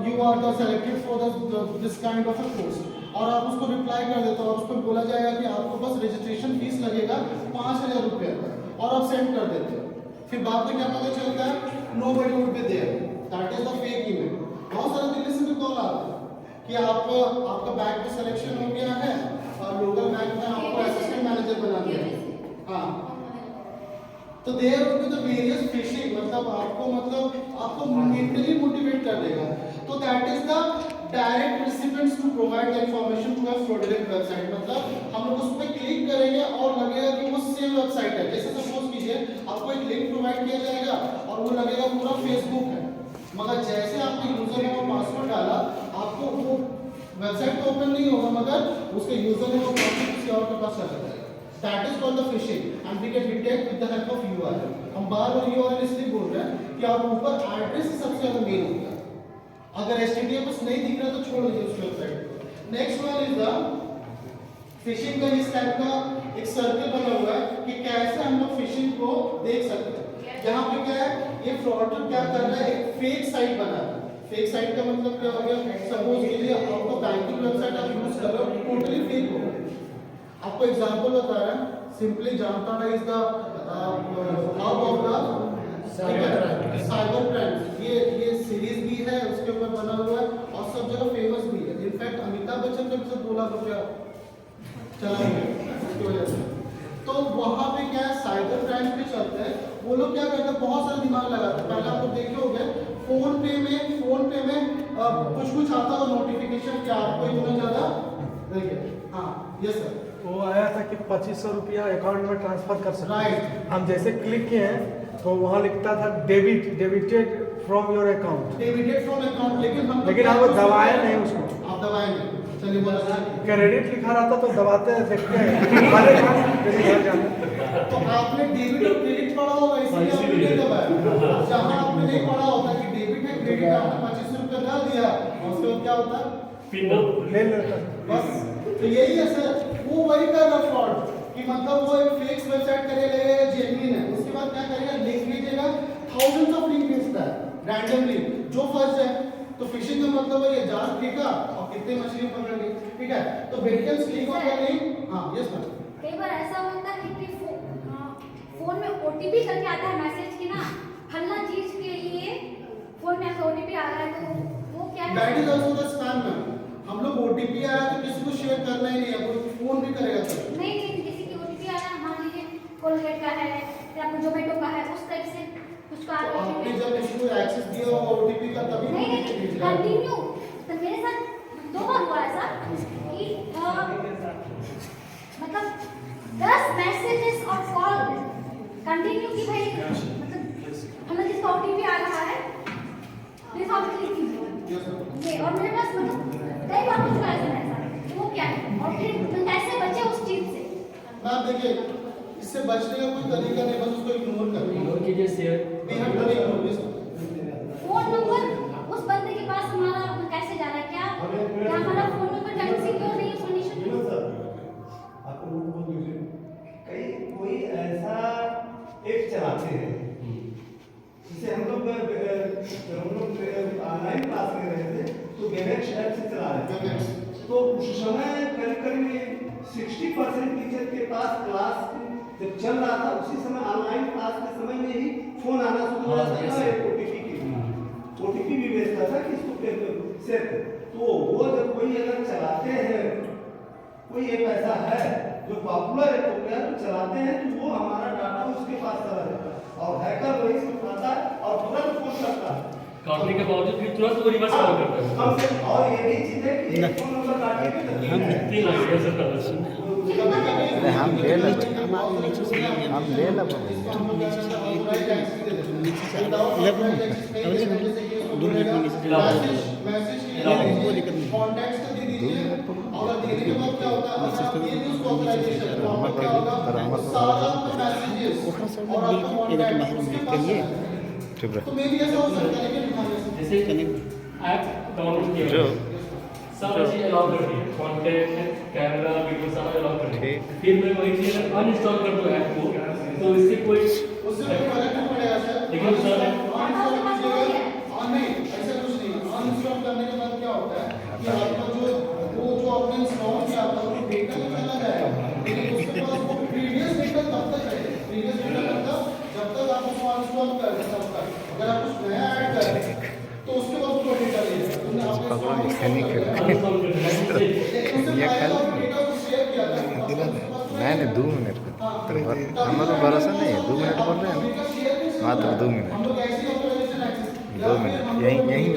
you are the selected for this kind of a course, और आप उसको रिप्लाई कर देते हो और उसको बोला जाएगा कि आपको बस रजिस्ट्रेशन फीस लगेगा 5,000 रुपये और आप सेंड कर देते हो। फिर बाद में क्या पता चलता है, nobody would be there, that is the fake email. बहुत सारे दिल्ली से भी कॉल आते हैं कि आपका बैंक में सिलेक्शन हो गया है और लोकल बैंक में आपको असिस्टेंट मैनेजर बना दिया है। हाँ, तो there will be the various phishing, मतलब आपको मेंटली मोटिवेट कर देगा। तो that is the direct recipients to provide the information to a fraudulent website, मतलब हम लोग उस पर क्लिक करेंगे और लगेगा कि वो सेम वेबसाइट है। जैसे सपोज कीजिए आपको एक लिंक प्रोवाइड किया जाएगा और वो लगेगा पूरा फेसबुक है, मगर जैसे आपने यूजर नेम और पासवर्ड डाला आपको वो वेबसाइट तो ओपन नहीं होगा, मगर उसके यूजर नेम और पासवर्ड किसी और के पास चला जाएगा। That is called the phishing and we can detect with the help of URL। हम बार-बार URL इसलिए बोल रहे हैं कि आप ऊपर एड्रेस सबसे ज़्यादा मेन होता है। अगर HTTPS नहीं दिख रहा तो छोड़ दीजिए उस वेबसाइट को। Next one is the fishing का इस टाइप का एक सर्कल बना हुआ है कि कैसे हम लोग फिशिंग को देख सकते हैं। यहाँ पे क्या है, ये फ्रॉडर क्या कर रहा है, एक फेक साइट बना रहा है। फेक साइट का मतलब क्या हो गया, सपोज कीजिए आपको बैंकिंग वेबसाइट आप यूज कर रहे हो, टोटली फेक होगा। आपको एग्जांपल बता रहा है, simply Jamtara is the hub of the cyber crime. ये सीरीज भी है, उसके ऊपर बना हुआ है और सब जगह फेमस भी है। इनफैक्ट अमिताभ बच्चन का भी 2 लाख रुपया चला गया उसकी वजह से। तो वहाँ पे क्या है, साइबर क्राइम पे चलते हैं वो लोग क्या करते हैं, बहुत सारा दिमाग लगाते हैं। पहले आप लोग देखे होंगे फोन पे में कुछ आता है नोटिफिकेशन कि आपको इतना ज़्यादा, देखिए हाँ यस सर, वो आया था कि 2500 रुपया अकाउंट में ट्रांसफर कर सकते हैं। राइट। हम जैसे क्लिक किए हैं तो वहाँ लिखता था debited from your account, debited from account, लेकिन हम दबाए नहीं उसको। आप दबाए नहीं, चलिए बोला क्रेडिट लिखा रहता तो दबाते हैं, देखते हैं तो आपने डेबिट और क्रेडिट पढ़ा होगा, इसलिए आपने नहीं दबाया। जहाँ आपने नहीं पढ़ा होता कि डेबिट है क्रेडिट, आपने 2500 रुपया डाल दिया और उसके बाद क्या होता है, ले लेता बस। तो यही है सर, वो वही कर रहा फ्रॉड कि मतलब वो एक फेक वेबसाइट करेगा, जेन्युइन है, उसके बाद क्या करेगा, लिंक भेजेगा, थाउजेंड्स ऑफ लिंक भेजता है रैंडमली, जो फंस जाए। तो फिशिंग का मतलब है ये जाल फेंका और कितने मछली पकड़ ली, ठीक है। तो बेटियंस क्लिक ऑन द लिंक। हाँ यस मैम। कई बार ऐसा होता है कि फोन में OTP करके आता है मैसेज कि ना फलना चीज के लिए फोन में ऐसा OTP आ रहा है, तो वो क्या है, that is also the spam ma'am. हम लोग OTP आया तो किसी को शेयर करना ही नहीं है, वो फोन भी करेगा सर। नहीं किसी की OTP आ रहा है, मान लीजिए कोलगेट का है या आपको जोमेटो का है, उस टाइप से कुछ का तो आपने जब किसी को एक्सेस दिया होगा OTP का तभी नहीं कंटिन्यू। तो मेरे साथ 2 बार हुआ ऐसा कि मतलब 10 मैसेजेस और कॉल कंटिन्यू की भाई, मतलब हमें जिसका OTP आ रहा है प्लीज आप क्लिक कीजिए ये, और मेरे पास मतलब कई बार कुछ ऐसा वो क्या है, और फिर कैसे बचे उस चीज से। मैम देखिए, इससे बचने का कोई तरीका नहीं, बस उसको इग्नोर करना। इग्नोर कीजिए, share we have to ignore this. Phone number उस बंदे के पास हमारा कैसे जा रहा है, क्या वेबएक्स ऐप से चला रहे थे। तो उस समय करीब करीब 60% टीचर के पास क्लास जब चल रहा था उसी समय ऑनलाइन क्लास के समय में ही फोन आना शुरू हो जाता था ओटीपी के लिए। ओटीपी भी भेजता था कि इसको शेयर कर। तो वो जब कोई अगर चलाते हैं, कोई एक ऐसा है जो पॉपुलर है तो क्या तो चलाते हैं तो वो हमारा डाटा उसके पास चला जाता है और हैकर वही से उठाता है और तुरंत पोस्ट करता है। काटने के बावजूद भी तुरंत वो रिवर्स कॉल करता है। हम से और ये भी चीज है कि एक फोन नंबर काटने के लिए हम कितनी लग गया सर करना। अरे हम ले लो हम ले लो तो मे भी ऐसा हो सकता है लेकिन जैसे ऐप डाउनलोड किया जो सब चीज अलाउ कर दी, कॉन्टैक्ट, कैमरा, वीडियो सब अलाउ कर दी। फिर मैं वही चीज अनइंस्टॉल कर दूं ऐप को तो इससे कोई उससे कोई फर्क नहीं पड़ेगा सर। लेकिन सर अनइंस्टॉल कीजिएगा और नहीं ऐसा कुछ नहीं है। अनइंस्टॉल करने के बाद क्या होता है कि आपका जो आपने इंस्टॉल किया था वो डेटा तो चला जाएगा लेकिन उसके पास वो प्रीवियस डेटा तब तक रहेगा। प्रीवियस डेटा मतलब जब तक आप उसको अनइंस्टॉल कर रहे तब तक। अगर आप कुछ नया ऐड कर रहे हैं तो उसके बाद उसको डेटा ले लेगा। तुमने आपने मैंने 2 मिनट हमारा भरोसा नहीं है 2 मिनट बोल रहे हैं मात्र 2 मिनट 2 मिनट यही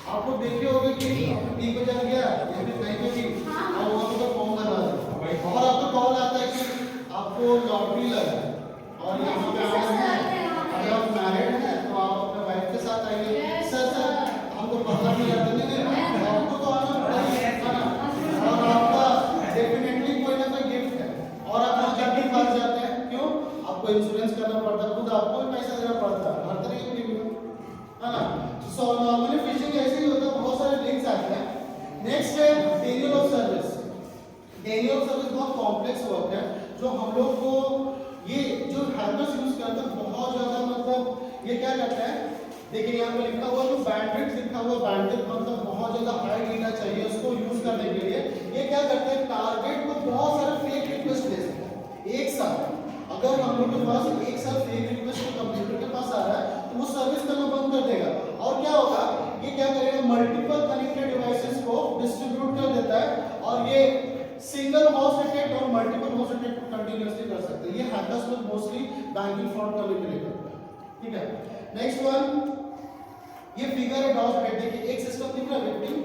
आपको देखे होंगे कि टी को चल गया या फिर कहीं पे भी और वहाँ पे फॉर्म भरवा दे और आपको कॉल आता है कि आपको लॉटरी लगा और यहाँ पे अगर आप मैरिड हैं तो आप अपने वाइफ के साथ आइए। सर हमको पता नहीं है आपको तो आना पड़ेगा और आपका डेफिनेटली कोई ना कोई गिफ्ट है और आप वहाँ जाके फंस जाते हैं। क्यों? आपको इंश्योरेंस करना पड़ता है, खुद आपको भी पैसा देना पड़ता है हर तरह की है ना। सो नॉर्मली फिशिंग ऐसे ही होता है, बहुत सारे लिंक्स आते हैं। नेक्स्ट है denial of service. Daniel of service बहुत कॉम्प्लेक्स वर्क है जो हम लोग को ये जो हैकर्स यूज करते हैं बहुत ज्यादा मतलब ये क्या करते हैं देखिए यहाँ पे लिखा हुआ जो बैंडविड्थ लिखा हुआ बैंडविड्थ मतलब बहुत ज्यादा हाई डेटा चाहिए उसको यूज करने के लिए। ये क्या करते हैं टारगेट को बहुत सारे फेक रिक्वेस्ट भेजते हैं एक साथ। अगर हम लोग के पास एक साथ फेक रिक्वेस्ट कंप्यूटर के पास आ रहा है तो वो सर्विस करना बंद कर देगा और क्या होगा ये क्या करेगा मल्टीपल कनेक्टेड डिवाइसेस को डिस्ट्रीब्यूट कर देता है और ये सिंगल हाउस अटैक और मल्टीपल हाउस अटैक को कंटिन्यूअसली कर सकते हैं। ये हैकर्स लोग मोस्टली बैंकिंग फ्रॉड करने के लिए करते हैं। ठीक है नेक्स्ट वन ये फिगर है डॉस अटैक। देखिए एक सिस्टम दिख रहा है विक्टिम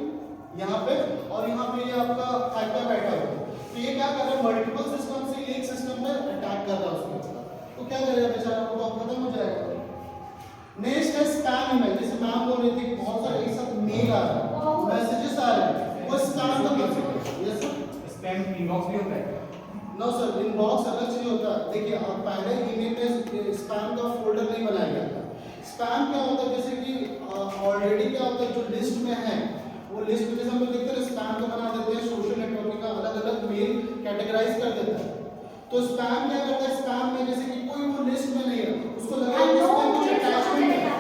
यहाँ पे और यहाँ पे ये आपका हैकर बैठा हुआ है तो ये क्या कर रहा है मल्टीपल सिस्टम से एक सिस्टम में अटैक कर रहा है उसके तो क्या करेगा बेचारा को तो खत्म हो जाएगा। नेक्स्ट है स्पैम ईमेल। जैसे मैम बोल रही थी बहुत सारे एक साथ मेल आ रहा है मैसेजेस आ रहे हैं वो स्पैम का मतलब है। यस सर स्पैम इनबॉक्स भी होता है? नो सर इनबॉक्स अलग चीज होता है। देखिए आप पहले ईमेल में स्पैम का फोल्डर नहीं बनाया जाता। स्पैम क्या होता है जैसे कि ऑलरेडी क्या होता है जो लिस्ट में है वो लिस्ट में जैसे हम लोग देखते हैं स्पैम को बना देते हैं सोशल नेटवर्किंग का अलग अलग मेल कैटेगराइज कर देता है। तो स्पैम क्या करता है स्पैम में जैसे कि कोई वो लिस्ट में नहीं है उसको लगा कि इसमें कुछ अटैचमेंट है।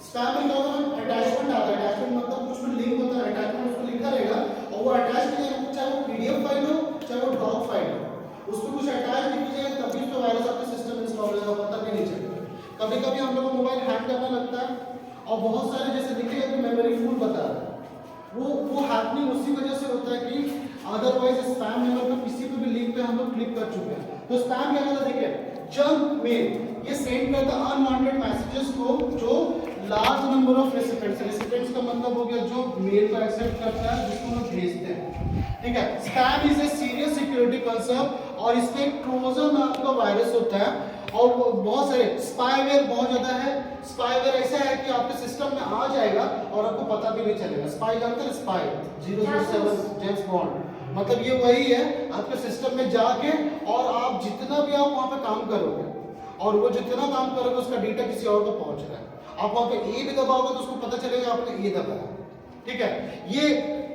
स्पैम में क्या होता है अटैचमेंट आता है। अटैचमेंट मतलब कुछ में लिंक होता है अटैचमेंट उसको लिखा रहेगा और वो अटैच किया चाहे वो पीडीएफ फाइल हो चाहे वो डॉक फाइल हो उसको कुछ अटैच लिख जाएगा तभी तो वायरस आपके सिस्टम इंस्टॉल होगा पता भी नहीं चलेगा। कभी कभी हम लोग को मोबाइल हैक करने लगता है और बहुत सारे जैसे दिखेगा कि मेमोरी फुल बता रहा है वो हैकनिंग उसी वजह से होता है कि अदरवाइज स्पैम मेल पे किसी पे भी लिंक पे हम लोग क्लिक कर चुके हैं। तो स्पैम क्या होता है देखिए जंक मेल ये सेंड करता है अनवांटेड मैसेजेस को जो लार्ज नंबर ऑफ रेसिपिएंट्स का मतलब हो गया जो मेल को एक्सेप्ट करता है जिसको हम भेजते हैं। ठीक है spam is a serious security concern और इसमें एक ट्रोजन नाम का वायरस होता है और बहुत सारे स्पाईवेयर बहुत ज्यादा है। स्पाईवेयर ऐसा है कि आपके सिस्टम में आ जाएगा और आपको पता भी नहीं चलेगा। स्पाई जानते हैं स्पाई 007 जेम्स बॉन्ड मतलब ये वही है आपके सिस्टम में जाके और आप जितना भी आप वहाँ पे काम करोगे और वो जितना काम करोगे उसका डेटा किसी और को पहुंच रहा है। आप वहाँ पे ए भी दबाओगे तो उसको पता चलेगा आपने ए दबाया। ठीक है ये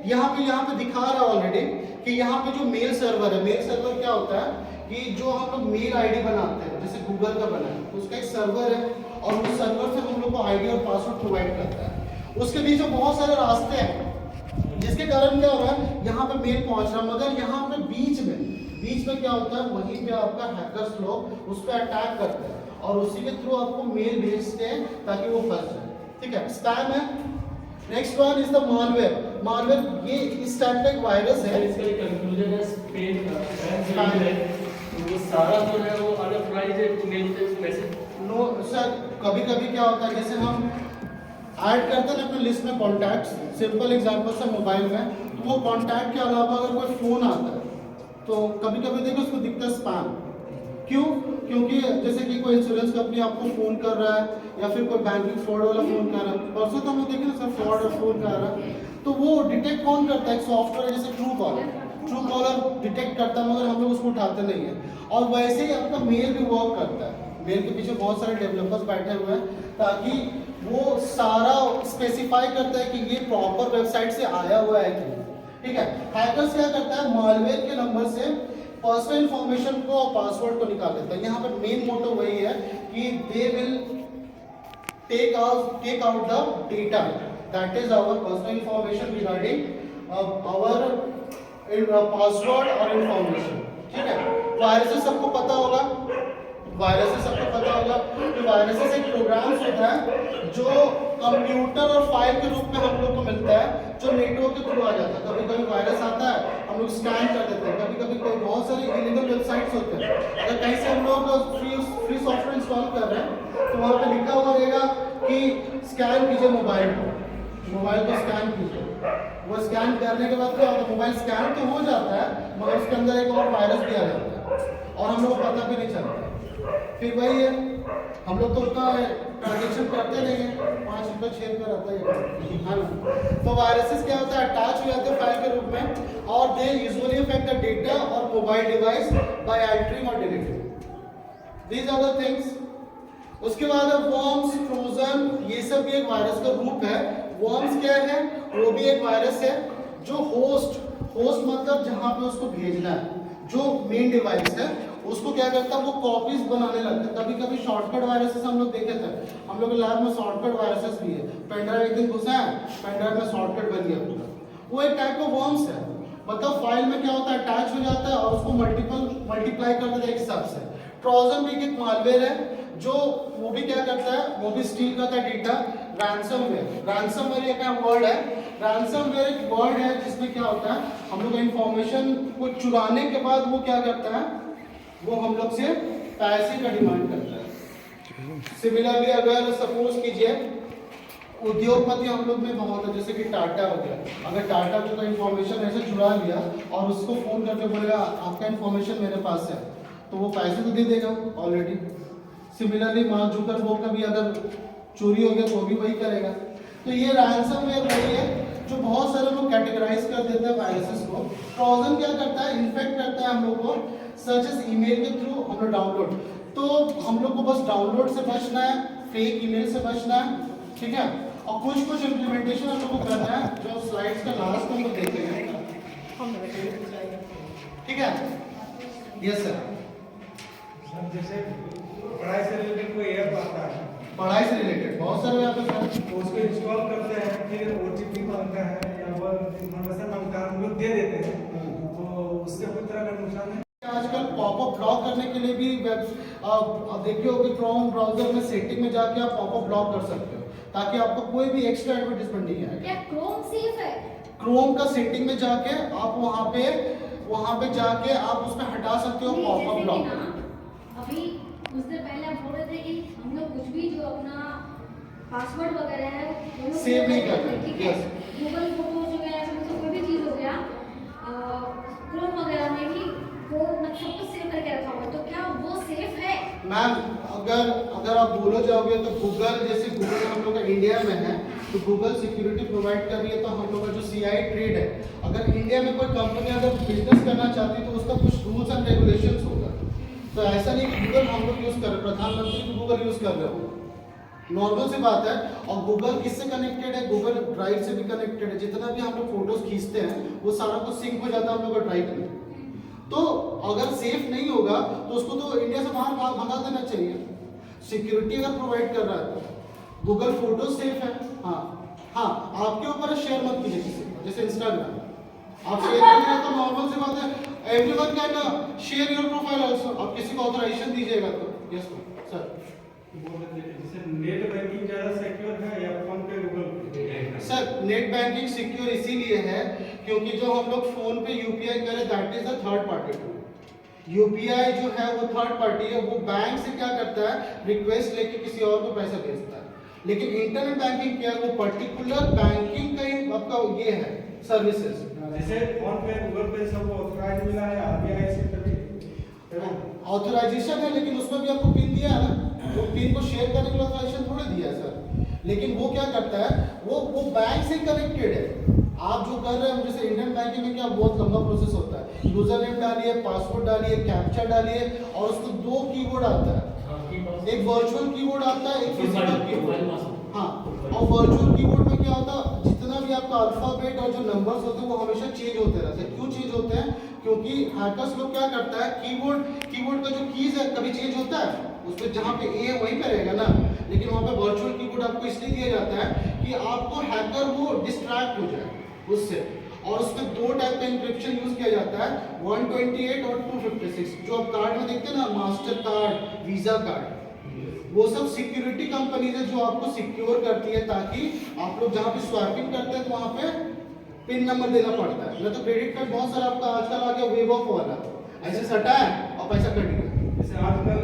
यहाँ पे दिखा रहा है ऑलरेडी कि यहाँ पे जो मेल सर्वर है मेल सर्वर क्या होता है कि जो हम लोग मेल आईडी बनाते हैं जैसे गूगल का बना है तो उसका एक सर्वर है और उस सर्वर से हम लोग को आईडी और पासवर्ड प्रोवाइड करता है। उसके बीच में बहुत सारे रास्ते हैं जिसके कारण क्या हो रहा है, यहाँ पे मेल पहुंच रहा है, मगर यहाँ पे बीच में क्या होता है, वहीं पे आपका हैकर्स लोग उस पर अटैक करते हैं और उसी के थ्रू आपको मेल भेजते हैं ताकि वो फंस जाए। ठीक है, स्पैम है। Next one is the malware. ये इस टाइप का एक वायरस है। इसका एक कंक्लूजन है स्पेन का है, तो वो सारा जो है वो unauthorised mail message. No sir, कभी कभी क्या होता है, जैसे हम ऐड करते हैं ना अपने लिस्ट में कॉन्टैक्ट्स, सिंपल एग्जांपल से मोबाइल में, तो वो कॉन्टैक्ट के अलावा अगर कोई फ़ोन आता है तो कभी कभी देखो उसको दिखता है स्पैम। क्यों? क्योंकि जैसे कि कोई इंश्योरेंस कंपनी आपको फ़ोन कर रहा है या फिर कोई बैंकिंग फ्रॉड वाला फ़ोन कर रहा है। परसों तो हम लोग देखे ना सर, फ्रॉड और फ़ोन कर रहा है, तो वो डिटेक्ट कौन करता है? एक सॉफ्टवेयर जैसे ट्रू कॉलर डिटेक्ट करता है, मगर हम लोग उसको उठाते नहीं है। और वैसे ही आपका मेल भी वर्क करता है। मेल के पीछे बहुत सारे डेवलपर्स बैठे हुए हैं ताकि वो सारा स्पेसिफाई करता है कि ये प्रॉपर वेबसाइट से आया हुआ है कि, ठीक है। हैकर्स क्या करता है, मालवेयर के नंबर से पर्सनल इंफॉर्मेशन को और पासवर्ड को निकाल देता है। यहाँ पर मेन मोटो वही है कि they will take out the data, that is our personal information regarding our password और इंफॉर्मेशन। ठीक है, वायरसेस सबको पता होगा, कि वायरसेस एक प्रोग्राम्स होता है जो कंप्यूटर और फाइल के रूप में हम लोग को मिलता है, जो नेटवर्क के थ्रू आ जाता है। कभी कभी वायरस आता है, हम लोग स्कैन कर देते हैं। कभी कभी कोई बहुत सारे इलीगल वेबसाइट्स होते हैं, अगर कहीं से हम लोग फ्री सॉफ्टवेयर इंस्टॉल कर रहे हैं तो वहाँ पे लिखा हुआ रहेगा कि स्कैन कीजिए मोबाइल को स्कैन कीजिए। वो स्कैन करने के बाद क्या होता है, मोबाइल स्कैन तो हो जाता है मगर उसके अंदर एक और वायरस भी आ जाता है और हम लोग को पता भी नहीं चलता। फिर वही है, हम लोग तो उतना ट्रांजेक्शन करते नहीं है, 5 रुपये 6 रुपये रहता है, हाँ ना। तो वायरसेस क्या होता है, अटैच हो जाते हैं फाइल के रूप में और they usually affect the data और मोबाइल डिवाइस बाय अल्टरिंग और deleting. These are the things. उसके बाद वर्म्स, ट्रोजन, ये सब भी एक वायरस का रूप है। वर्म्स क्या है, वो भी एक वायरस है जो होस्ट मतलब जहां पे उसको भेजना है, जो मेन डिवाइस है उसको क्या करता है, वो कॉपीज बनाने लगता है। कभी कभी शॉर्टकट वायरसेस हम लोग देखे थे, हम लोग के लैब में शॉर्टकट वायरसेस भी है। पेनड्राइव एक दिन घुसा है, पेनड्राइव में शॉर्टकट बन गया पूरा, वो एक टाइप का वर्म्स है। मतलब फाइल में क्या होता है, अटैच हो जाता है और उसको मल्टीप्लाई कर देता है एक हिसाब से। ट्रोजन भी एक मालवेयर है जो वो भी क्या करता है, वो भी स्टील करता है डेटा। रैंसमवेयर एक वर्ड है। रैंसमवेयर एक वर्ड है जिसमें क्या होता है, हम लोग इंफॉर्मेशन को चुराने के बाद वो क्या करता है, वो हम लोग से पैसे का डिमांड करता है। सिमिलरली अगर सपोज कीजिए उद्योगपति हम लोग में बहुत है, जैसे कि टाटा हो गया। अगर टाटा को कोई इंफॉर्मेशन ऐसे चुरा लिया और उसको फोन करके बोलेगा आपका इंफॉर्मेशन मेरे पास है, तो वो पैसे तो दे देगा ऑलरेडी। सिमिलरली मार्क जुकरबर्ग का भी अगर चोरी हो गया तो भी वही करेगा। तो ये रैंसमवेयर वही है जो बहुत सारे लोग कैटेगराइज कर देते हैं वायरसेस को। ट्रोजन क्या करता है, इन्फेक्ट करता है हम लोग को, सच एज ईमेल के थ्रू हम लोग डाउनलोड। तो हम लोग को बस डाउनलोड से बचना है, फेक ईमेल से बचना है, ठीक है। और कुछ इम्प्लीमेंटेशन हम लोग को करना है जो स्लाइड्स का लास्ट में हम लोग देखेंगे, ठीक है। Yes sir. जैसे पढ़ाई से रिलेटेड कोई ऐप आता है, पढ़ाई से रिलेटेड बहुत सारे यहाँ पे तो उसको इंस्टॉल करते हैं, फिर OTP मांगता है या वो इन्फॉर्मेशन मांगता है, हम लोग दे देते हैं, तो उससे कोई तरह का नुकसान है। आजकल पॉपअप ब्लॉक करने के लिए भी देखिए होगी, क्रोम ब्राउजर में सेटिंग में जाके आप पॉपअप ब्लॉक कर सकते हो ताकि आपको कोई भी एक्स्ट्रा एडवर्टाइजमेंट नहीं आएगा। क्या क्रोम सेफ है? क्रोम का सेटिंग में जाके आप वहाँ पे जाके आप उसमें हटा सकते हो पॉपअप ब्लॉक। अभी कुछ देर पहले आप बोल रहे थे कि हम लोग कुछ भी जो अपना पासवर्ड वगैरह है वो सेव नहीं करते, ठीक है। गूगल फोटोज वगैरह सब कोई भी चीज़ हो गया, क्रोम वगैरह में भी वो सब कुछ सेव करके रखा हुआ है, तो क्या वो सेफ है? मैम अगर आप बोलो जाओगे तो गूगल, जैसे गूगल हम लोग का इंडिया में है तो गूगल सिक्योरिटी प्रोवाइड कर रही है। तो हम लोग का जो CI ट्रेड है, अगर इंडिया में कोई कंपनी अगर बिजनेस करना चाहती है तो उसका कुछ रूल्स एंड रेगुलेशंस होगा। तो ऐसा नहीं कि गूगल हम लोग यूज़ कर रहे, प्रधानमंत्री भी गूगल यूज़ कर रहे हो, नॉर्मल सी बात है। और गूगल किससे कनेक्टेड है, गूगल ड्राइव से भी कनेक्टेड है। जितना भी हम लोग फोटोज खींचते हैं वो सारा कुछ सिंक हो जाता है हम लोग का ड्राइव में। तो अगर सेफ नहीं होगा तो उसको तो इंडिया से बाहर भगा देना चाहिए। सिक्योरिटी अगर प्रोवाइड कर रहा है तो गूगल फोटो सेफ है। हाँ हाँ, आपके ऊपर शेयर मत कीजिए किसी को, जैसे इंस्टाग्राम आप शेयर करेंगे तो नॉर्मल सी बात है, everyone can share your profile also. आप किसी को ऑथराइजेशन दीजिएगा तो यस सर। जैसे नेट बैंकिंग ज़्यादा सिक्योर है या फोन पे गूगल पे? सर नेट बैंकिंग सिक्योर इसीलिए है क्योंकि जो हम लोग फोन पे यूपीआई करें that is a third party tool. UPI जो है वो थर्ड पार्टी है, वो बैंक से क्या करता है, रिक्वेस्ट लेके किसी और को पैसा भेजता है। लेकिन इंटरनेट बैंकिंग क्या है, वो पर्टिकुलर बैंकिंग का ही आपका ये है सर्विसेज। जैसे फोन पे गूगल पे सब ऑथराइज मिला है आरबीआई से तभी ऑथराइजेशन है, लेकिन उसमें भी आपको पिन दिया है ना, वो पिन को शेयर करने के लिए ऑथराइजेशन थोड़ी दिया है सर। लेकिन वो क्या करता है, वो बैंक से कनेक्टेड है। आप जो कर रहे हैं, जैसे इंडियन बैंकिंग में क्या बहुत लंबा प्रोसेस होता है, यूजर नेम डालिए, पासवर्ड डालिए, कैप्चा डालिए और उसको 2 कीवर्ड आता है, एक वर्चुअल कीवर्ड आता है, एक फिजिकल कीवर्ड। हाँ, और वर्चुअल कीवर्ड में क्या होता है, जितना भी आपका अल्फाबेट और जो नंबर्स होते हैं वो हमेशा चेंज होते रहते हैं। क्यों चेंज होते हैं? क्योंकि हैकर्स लोग क्या करता है, कीवर्ड का जो कीज है कभी चेंज होता है, उसमें जहाँ पे ए है वहीं पे रहेगा ना, लेकिन वहाँ पे वर्चुअल कीवर्ड आपको इसलिए दिया जाता है कि आपको हैकर वो डिस्ट्रैक्ट हो जाए उससे। और उसमें 2 टाइप का इंक्रिप्शन यूज किया जाता है, 128 और 256। जो आप कार्ड में देखते हैं ना, मास्टर कार्ड, वीजा कार्ड, वो सब सिक्योरिटी कंपनीज है जो आपको सिक्योर करती है, ताकि आप लोग जहाँ पे स्वैपिंग करते हैं तो वहाँ पे पिन नंबर देना पड़ता है। न तो क्रेडिट कार्ड बहुत सारा आपका आजकल आ गया वेव ऑफ वाला, ऐसे सटा है और पैसा कट गया। जैसे आजकल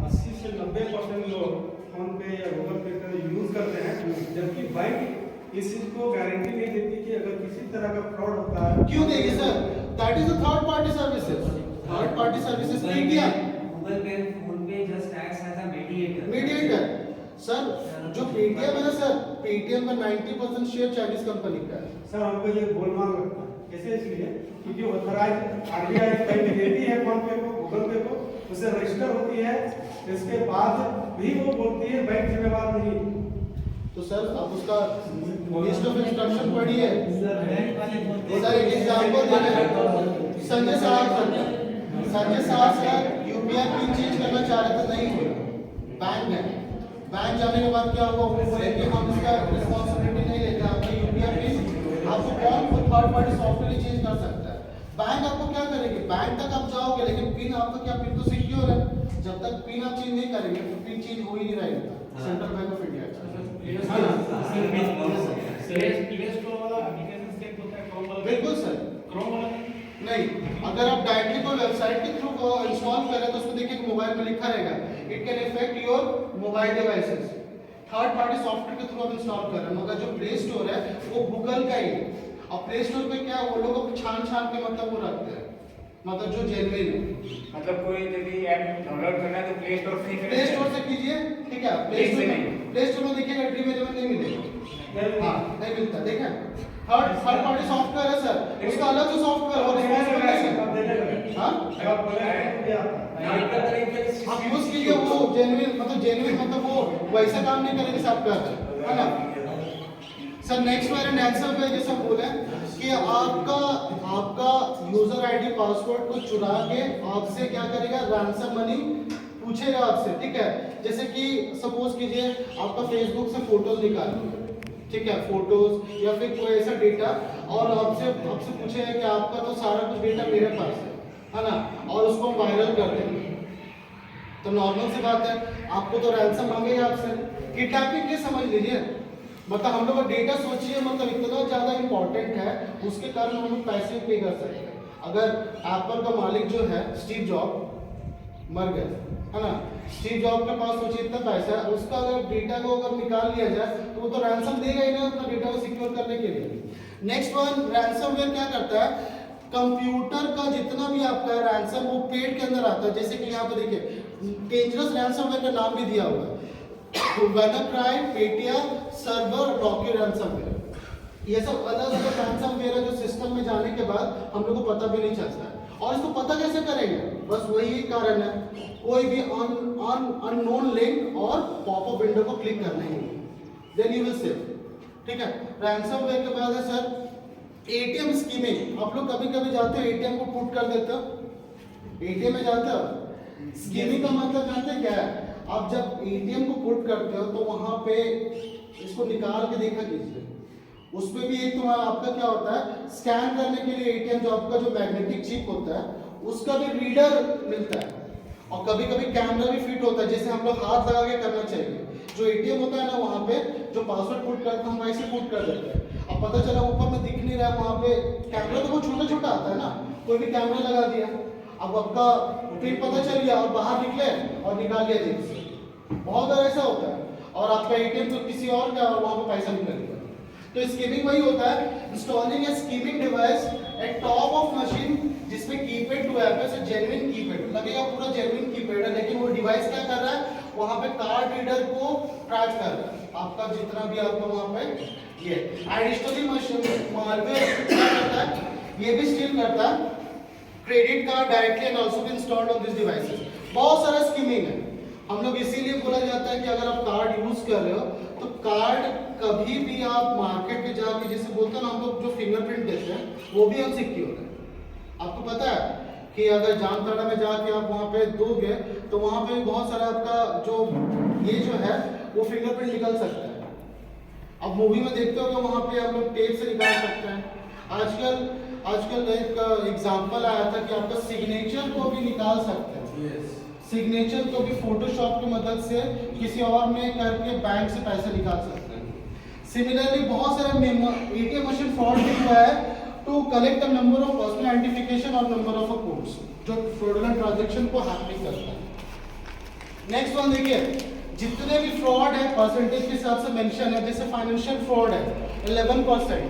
80 से 90% लोग फोन पे या गूगल पे का यूज करते हैं, जबकि बैंक इस चीज को गारंटी नहीं देती कि अगर किसी तरह का फ्रॉड होता है। क्यों देगी sir? That is a third party services. Third party services Paytm, Google Pay, PhonePe just acts as a mediator. Sir जो पेटीएम है ना सर, पेटीएम का 90% शेयर चाइनीज कंपनी का है। सर हमको ये गोलमाल लगता है, कैसे? इसलिए क्योंकि ऑथराइज आरबीआई बैंक देती है फोन पे को, गूगल पे को, उससे रजिस्टर होती है, इसके बाद भी वो बोलती है बैंक जिम्मेवार नहीं। तो सर आप उसका लिस्ट ऑफ इंस्ट्रक्शन पढ़िए। सर एक एग्जांपल दे रहे हैं, संजय साहब सर यूपीआई पिन चेंज करना चाह रहे थे, नहीं हुआ। बैंक जाने के बाद क्या हुआ, वो बोले कि हम इसका रिस्पांसिबिलिटी नहीं लेते, आपका यूपीआई पिन आपको कौन थर्ड पार्टी सॉफ्टवेयर चेंज कर सकता है। बैंक आपको क्या करेगी, बैंक तक आप जाओगे लेकिन पिन आपका क्या, पिन तो सिक्योर है। जब तक पिन आप चेंज नहीं करेंगे तो पिन चेंज हो ही नहीं रहेगा। सेंट्रल बैंक ऑफ इंडिया बिल्कुल सर, क्रोम वाला नहीं, अगर आप डायरेक्टली कोई वेबसाइट के थ्रू इंस्टॉल करें तो उसमें देखिए मोबाइल में लिखा रहेगा, it can effect your mobile devices. Third party software के थ्रू आप इंस्टॉल कर रहे हैं, मगर जो प्ले स्टोर है वो गूगल का ही है। और प्ले स्टोर पे क्या वो लोग छान के मतलब वो रखते हैं, मतलब जो जेन्युइन है। मतलब कोई यदि ऐप डाउनलोड करना है तो प्ले स्टोर से प्ले स्टोर से कीजिए, ठीक है। प्ले स्टोर में देखिएगा ड्रीम में नहीं मिलेगा, हाँ नहीं मिलता। देखा थर्ड पार्टी सॉफ्टवेयर है सर, उसका अलग जो सॉफ्टवेयर और आप यूज कीजिए, वो जेन्युइन मतलब वो वैसा काम नहीं करेगा जैसे आप कर रहे हैं, है ना सर। नेक्स्ट वेरिएंट आंसर पे जैसे बोले कि आपका यूजर आईडी पासवर्ड को चुरा के आपसे क्या करेगा, रैंसम मनी पूछेगा आपसे, ठीक है। जैसे कि सपोज कीजिए आपका फेसबुक से फोटोज निकाल, ठीक है, फोटोज या फिर कोई ऐसा डेटा, और आपसे पूछेगा कि आपका तो सारा कुछ डेटा मेरे पास है ना, और उसको हम वायरल कर देंगे। तो नॉर्मल सी बात है, आपको तो रैंसम मांगेगा आपसे। किडनैपिंग के समझ लीजिए, मतलब हम लोग का डेटा सोचिए, मतलब इतना ज़्यादा इंपॉर्टेंट है, उसके कारण हम लोग पैसे पे कर सकते हैं। अगर एप्पल का मालिक जो है स्टीव जॉब मर गए, है ना, स्टीव जॉब के पास सोचिए इतना पैसा है, उसका अगर डेटा को अगर निकाल लिया जाए तो वो तो रैंसम देगा ही ना अपना डेटा को सिक्योर करने के लिए। नेक्स्ट वन, रैंसमवेयर क्या करता है, कंप्यूटर का जितना भी आपका रैंसम वो पेड के अंदर आता है। जैसे कि यहाँ पे देखिए डेंजरस रैंसमवेयर का नाम भी दिया हुआ है, WannaCry, पेटिया, सर्वर, डॉक्यू रैंसमवेयर। ये सब अलग अलग रैंसमवेयर है जो सिस्टम में जाने के बाद हम लोग को पता भी नहीं चलता है। और इसको पता कैसे करेंगे, बस वही कारण है, कोई भी अननोन लिंक और पॉपअप विंडो को क्लिक करना ही, देन यू विल सेव, ठीक है। रैंसमवेयर के बाद है सर एटीएम स्कीमिंग। आप लोग कभी कभी जाते हो एटीएम को पुट कर देते हो, एटीएम में जाते हो, स्कीमिंग का मतलब जानते हैं क्या है, आप जब एटीएम को पुट करते हो तो वहां पे इसको निकाल के देखा कीजिए, उसमें भी एक तुम्हारा आपका क्या होता है, स्कैन करने के लिए एटीएम जो आपका जो मैग्नेटिक चिप होता है उसका भी रीडर मिलता है, और कभी कभी कैमरा भी फिट होता है, जैसे हम लोग हाथ लगा के करना चाहिए। जो एटीएम होता है ना वहाँ पे जो पासवर्ड पुट करते हैं हम ऐसे पुट कर देते हैं, अब पता चला ऊपर में दिख नहीं रहा है, वहाँ पे कैमरा तो बहुत छोटा छोटा आता है ना, कोई भी कैमरा लगा दिया, अब आपका पिन पता चल गया और बाहर निकले और निकाल लिया जेब से, बहुत बार ऐसा होता है, और आपका एटीएम तो किसी और का और वहाँ पे पैसा निकल गया। तो स्कीमिंग वही होता है, installing a skimming device at top of machine जिसमें कीपैड टू ऐप है, जेन्युइन कीपैड लगेगा, पूरा जेन्युइन कीपैड है, लेकिन वो डिवाइस क्या कर रहा है, वहाँ पे कार्ड रीडर को ट्रैक कर रहा है, आपका जितना भी आपका वहाँ पे ये एडिशनली मशीन मालवेयर क्या करता है, ये भी स्टील करता है credit card directly and also be installed on this devices. बहुत सारा स्कीमिंग है, हम लोग इसीलिए बोला जाता है कि अगर आप कार्ड यूज कर रहे हो तो कार्ड कभी भी आप मार्केट में जाके, जैसे बोलते हैं ना हम लोग जो फिंगरप्रिंट देते हैं वो भी अनसिक्योर है। आपको पता है कि अगर जामताड़ा में जाके आप वहाँ पे दोगे तो वहाँ पे बहुत सारा आपका जो ये जो है वो फिंगरप्रिंट निकल सकता है। अब मूवी में देखते हो वहाँ पे हम लोग टेप से निकाल सकते हैं। आजकल एक एग्जांपल आया था कि आपका सिग्नेचर को भी निकाल सकते हैं, सिग्नेचर को भी फोटोशॉप की मदद से किसी और में करके बैंक से पैसे निकाल सकते हैं। सिमिलरली बहुत सारे एटीएम मशीन फ्रॉड भी हुआ है to collect the number of personal identification और नंबर ऑफ कोड्स जो फ्रॉडुलेंट ट्रांजैक्शन को हैपनिंग करता है। नेक्स्ट वन देखिए, जितने भी फ्रॉड है परसेंटेज के हिसाब से मेंशन है, जैसे फाइनेंशियल फ्रॉड है 11%,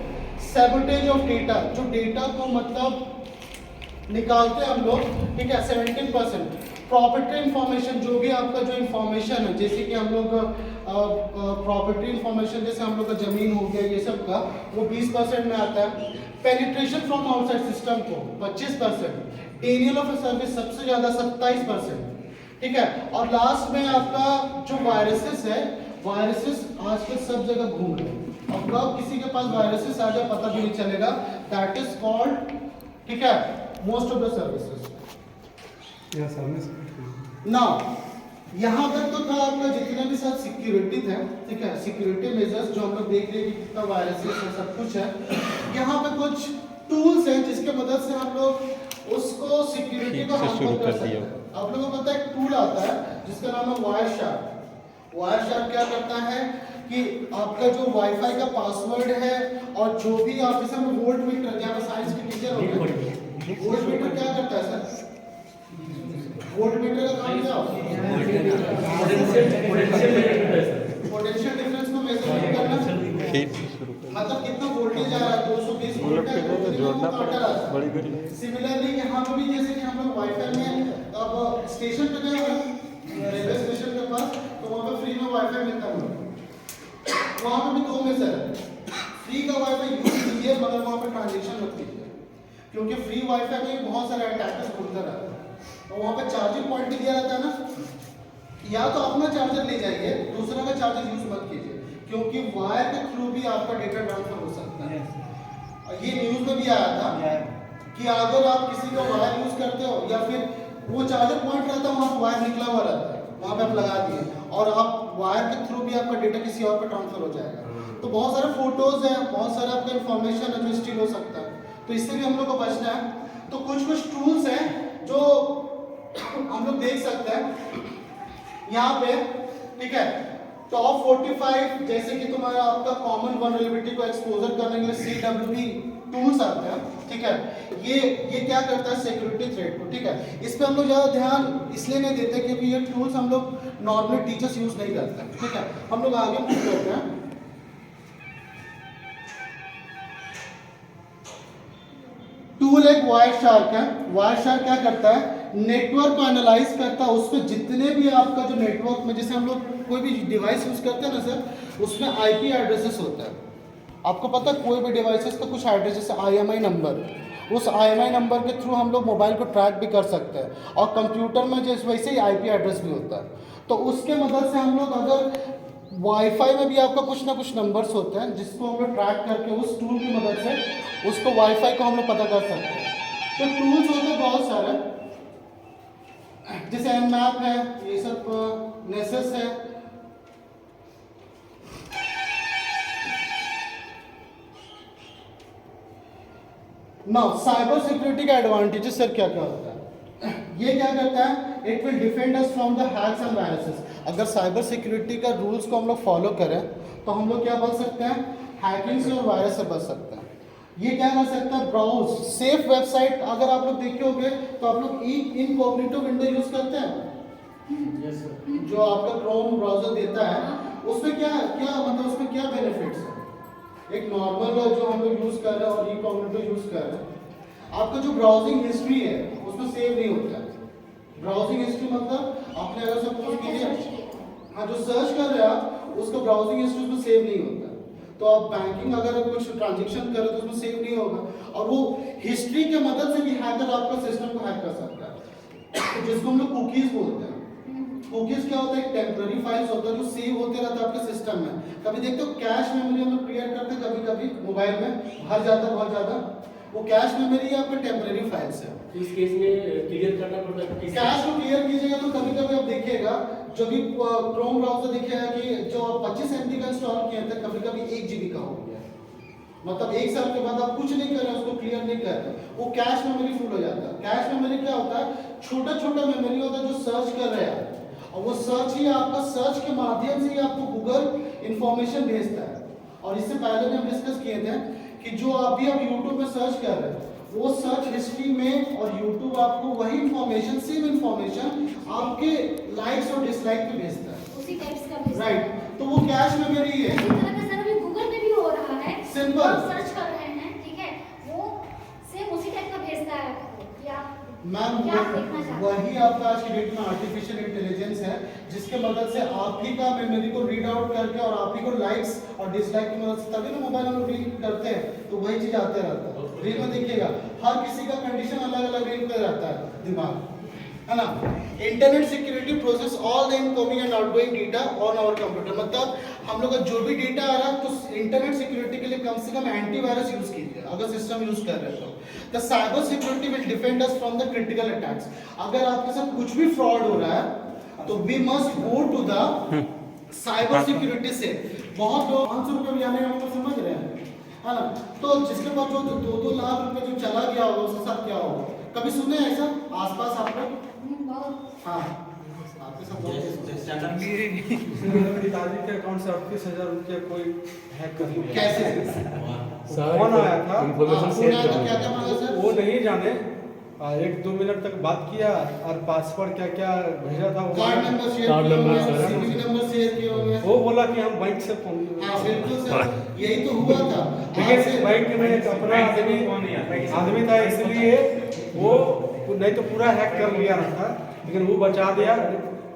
सैबोटेज ऑफ डेटा जो डेटा को मतलब निकालते हैं हम लोग, ठीक है 17%, प्रॉपर्टी इंफॉर्मेशन जो भी आपका जो इंफॉर्मेशन है, जैसे कि हम लोग प्रॉपर्टी इंफॉर्मेशन जैसे हम लोग का जमीन हो गया ये सब का वो 20% में आता है। पेनिट्रेशन फ्रॉम आउटसाइड सिस्टम को 25%, डेनियल ऑफ सर्विस सबसे ज्यादा 27%, ठीक है। और लास्ट में आपका जो वायरसेस है, वायरसेस आजकल सब जगह घूम रहे हैं, और कब किसी के पास वायरसेस आ जाए पता भी नहीं चलेगा, दैट इज कॉल्ड, ठीक है, most of the services. Now यहाँ तक तो था आपका जितने भी सब सिक्योरिटी थे, ठीक है, सिक्योरिटी मेजर्स जो हम लोग देख रहे हैं कि कितना वायरसेस है सब कुछ है। यहाँ पे कुछ टूल्स हैं जिसके मदद से हम लोग उसको सिक्योरिटी को शुरू कर सकते हैं। आप लोगों को पता है एक टूल आता है जिसका नाम है वायरशार्क। वायरशार्क क्या करता है कि आपका जो वाईफाई का पासवर्ड है और जो भी आप जैसे हम वोल्ट मीटर, यहाँ पे साइंस के टीचर हो गए, वोल्ट मीटर क्या करता है सर, वोल्ट मीटर का काम क्या होता है, पोटेंशियल डिफरेंस को मेजर करना, मतलब कितना वोल्टेज आ रहा है, 220 वोल्ट है, सिमिलरली यहाँ पे भी जैसे कि हम लोग वाईफाई में अब स्टेशन पे गए हैं रेलवे स्टेशन के पास, तो वहाँ पे फ्री में वाईफाई मिलता है, वहाँ पे भी 2 में से फ्री का वाईफाई यूज कीजिए मगर वहाँ पे ट्रांजेक्शन मत कीजिए, क्योंकि फ्री वाईफाई में बहुत सारे अटैकर्स घूमते रहते हैं, तो वहाँ पे चार्जिंग पॉइंट भी दिया रहता है ना, या तो अपना चार्जर ले जाइए, दूसरा का चार्जर यूज मत कीजिए, क्योंकि वायर के थ्रू भी आपका डेटा ट्रांसफर हो सकता है। ये न्यूज में भी आया था कि अगर आप किसी का वायर यूज करते हो या फिर वो चार्जर पॉइंट रहता है वहाँ वायर निकला हुआ रहता है, वहाँ पे आप लगा दिए और आप वायर के थ्रू भी आपका डेटा किसी और पे ट्रांसफर हो जाएगा। तो बहुत सारे फोटोज हैं, बहुत सारा आपका इंफॉर्मेशन है जो स्टील हो सकता है, तो इससे भी हम लोग को बचना है। तो कुछ टूल्स हैं जो हम लोग देख सकते हैं यहाँ पे, ठीक है। टॉप 45 जैसे कि तुम्हारा आपका कॉमन वल्नरेबिलिटी को एक्सपोजर करने के लिए CWB टूल्स आते हैं, ठीक है। ये क्या करता है सिक्योरिटी थ्रेट को, ठीक है। इस पे हम लोग ज़्यादा ध्यान इसलिए नहीं देते क्योंकि ये टूल्स हम लोग नॉर्मली टीचर्स यूज नहीं करते, ठीक है। हम लोग आगे मूव करते हैं। टूल एक वायरशार्क है। वायरशार्क क्या करता है, नेटवर्क को एनालाइज करता है, उसमें जितने भी आपका जो नेटवर्क में जैसे हम लोग कोई भी डिवाइस यूज करते हैं ना सर, उसमें IP एड्रेसेस होता है। आपको पता है कोई भी डिवाइसेस का कुछ एड्रेस जैसे IMI नंबर, उस IMI नंबर के थ्रू हम लोग मोबाइल को ट्रैक भी कर सकते हैं, और कंप्यूटर में जैसे वैसे ही IP एड्रेस भी होता है। तो उसके मदद से हम लोग अगर वाईफाई में भी आपका कुछ ना कुछ नंबर्स होते हैं जिसको हम लोग ट्रैक करके उस टूल की मदद से उसको वाईफाई को हम लोग पता कर सकते हैं। तो टूल्स होते हैं बहुत सारे। जैसे Nmap है, ये सब नेसेस है। नाउ साइबर सिक्योरिटी का एडवांटेजेस सर क्या क्या होता है? ये क्या करता है? It will defend us from the hacks and viruses. अगर साइबर सिक्योरिटी का रूल्स को हम लोग फॉलो करें तो हम लोग क्या बच सकते हैं? हैकिंग से और वायरस से बच सकते हैं। ये क्या कर सकता है? Browse safe website. अगर आप लोग देखे होंगे तो आप लोग इनकॉग्निटो विंडो यूज करते हैं, जो आपका क्रोम ब्राउजर देता है, उसमें क्या क्या मतलब उसमें क्या बेनिफिट्स है? एक नॉर्मल जो हम लोग यूज कर रहे हैं और इनकॉग्निटो यूज कर रहे हैं, आपका जो ब्राउजिंग हिस्ट्री है उसमें सेव नहीं होता है। ब्राउजिंग हिस्ट्री मतलब आपने अगर सपोज कीजिए हाँ जो सर्च कर रहे हैं आप उसका ब्राउजिंग हिस्ट्री उसमें सेव नहीं होता। तो आप बैंकिंग अगर कुछ ट्रांजैक्शन करें तो उसमें सेव नहीं होगा, और वो हिस्ट्री के मदद से भी हैकर आपका सिस्टम को हैक कर सकता है, जिसको हम लोग कुकीज बोलते हैं। कुकीज क्या होता है? एक टेम्पररी फाइल्स होता है जो सेव होते रहता है आपके सिस्टम में। कभी देखते हो कैश मेमोरी हम लोग क्रिएट करते हैं, कभी कभी मोबाइल में भर जाता है बहुत ज़्यादा, वो कैश मेमोरी आपका टेम्पररी फाइल्स है। इस केस में क्लियर करना पड़ता है। कैश को क्लियर कीजिएगा तो कभी कभी आप देखिएगा जो भी क्रोम ब्राउजर देखिएगा कि जो 25 MB का इंस्टॉल किए थे कभी कभी 1 GB का हो गया, मतलब 1 साल के बाद आप कुछ नहीं कर रहे उसको क्लियर नहीं कर रहे, वो कैश मेमोरी फुल हो जाता है। कैश मेमोरी क्या होता है? छोटा छोटा मेमोरी होता है जो सर्च कर रहे हैं, और वो सर्च ही आपका सर्च के माध्यम से ही आपको गूगल इंफॉर्मेशन भेजता है। और इससे पहले भी हम डिस्कस किए थे कि जो आप यूट्यूब में सर्च कर रहे हैं वो सर्च हिस्ट्री में और यूट्यूब आपको वही इंफॉर्मेशन सेम इंफॉर्मेशन आपके लाइक्स और डिसलाइक पे भेजता है, उसी टाइप्स का भेजता है। राइट। तो वो कैश मेमोरी है। इसी तरह का सर अभी गूगल पे भी हो रहा है, सिंपल आप सर्च कर रहे हैं, ठीक है, वो सेम उसी टाइप का भेजता है आपको कि आप मैम क्या देखना चाहते हैं। वही आपका आज की डेट में आर्टिफिशियल इंटेलिजेंस है, जिसके मदद से आप ही का मेमोरी को रीड आउट करके और आप ही को लाइक्स और डिसलाइक की मदद से, तभी ना मोबाइल हम लोग रीड करते हैं तो वही चीज आते रहता है। रील में देखिएगा हर किसी का कंडीशन अलग अलग रील पे रहता है दिमाग, है ना। Internet security process all the incoming and outgoing data on our computer, मतलब हम लोग का जो भी डेटा आ रहा है तो इंटरनेट सिक्योरिटी के लिए कम से कम एंटीवायरस यूज कीजिए अगर सिस्टम यूज कर रहे हो। The cyber security will defend us from the critical attacks. अगर आपके साथ कुछ भी फ्रॉड हो रहा है तो we must go to the cyber security से। बहुत लोग 500 रुपये भी आने का समझ रहे हैं, है ना। तो जिसके पास जो 2-2 लाख रुपए जो चला गया होगा उसके साथ क्या होगा? कभी सुने ऐसा आसपास आप लोग? हाँ आपके साथ मेरे पिताजी के अकाउंट से 38,000 रुपये कोई हैक कर लिया। कैसे? फोन आया था, इन्फॉर्मेशन फोन आया था, क्या क्या मांगा सर? वो नहीं जाने 1-2 मिनट तक बात किया और पासवर्ड क्या क्या भेजा था वो कार्ड नंबर शेयर कार्ड किए नंबर, होंगे, सर। सीवीवी नंबर शेयर किए होंगे। वो बोला कि हम बैंक से फोन हाँ बिल्कुल सर, यही तो हुआ था। लेकिन बैंक में एक अपना आदमी था, इसलिए वो नहीं तो पूरा हैक कर लिया था, लेकिन वो बचा दिया।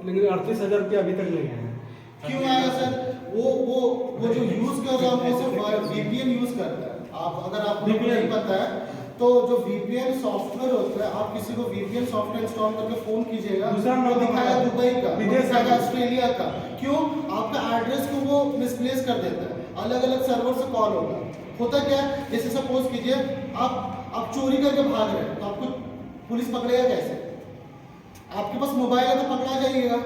लेकिन 38,000 रुपये अभी तक नहीं है। क्यों आया सर? वो जो यूज कर रहा है वो सिर्फ VPN यूज करता है। आप अगर आपको नहीं पता है तो जो VPN सॉफ्टवेयर होता है, आप किसी को VPN सॉफ्टवेयर इंस्टॉल करके फोन कीजिएगा, दूसरा वो दिखाएगा दुबई का, विदेश का, ऑस्ट्रेलिया का। क्यों? आपका एड्रेस को वो मिसप्लेस कर देता है, अलग अलग सर्वर से कॉल होगा। होता क्या है, जैसे सपोज कीजिए आप चोरी करके भाग रहे हैं तो आपको पुलिस पकड़ेगा कैसे? आपके पास मोबाइल है तो पकड़ा जाइएगा,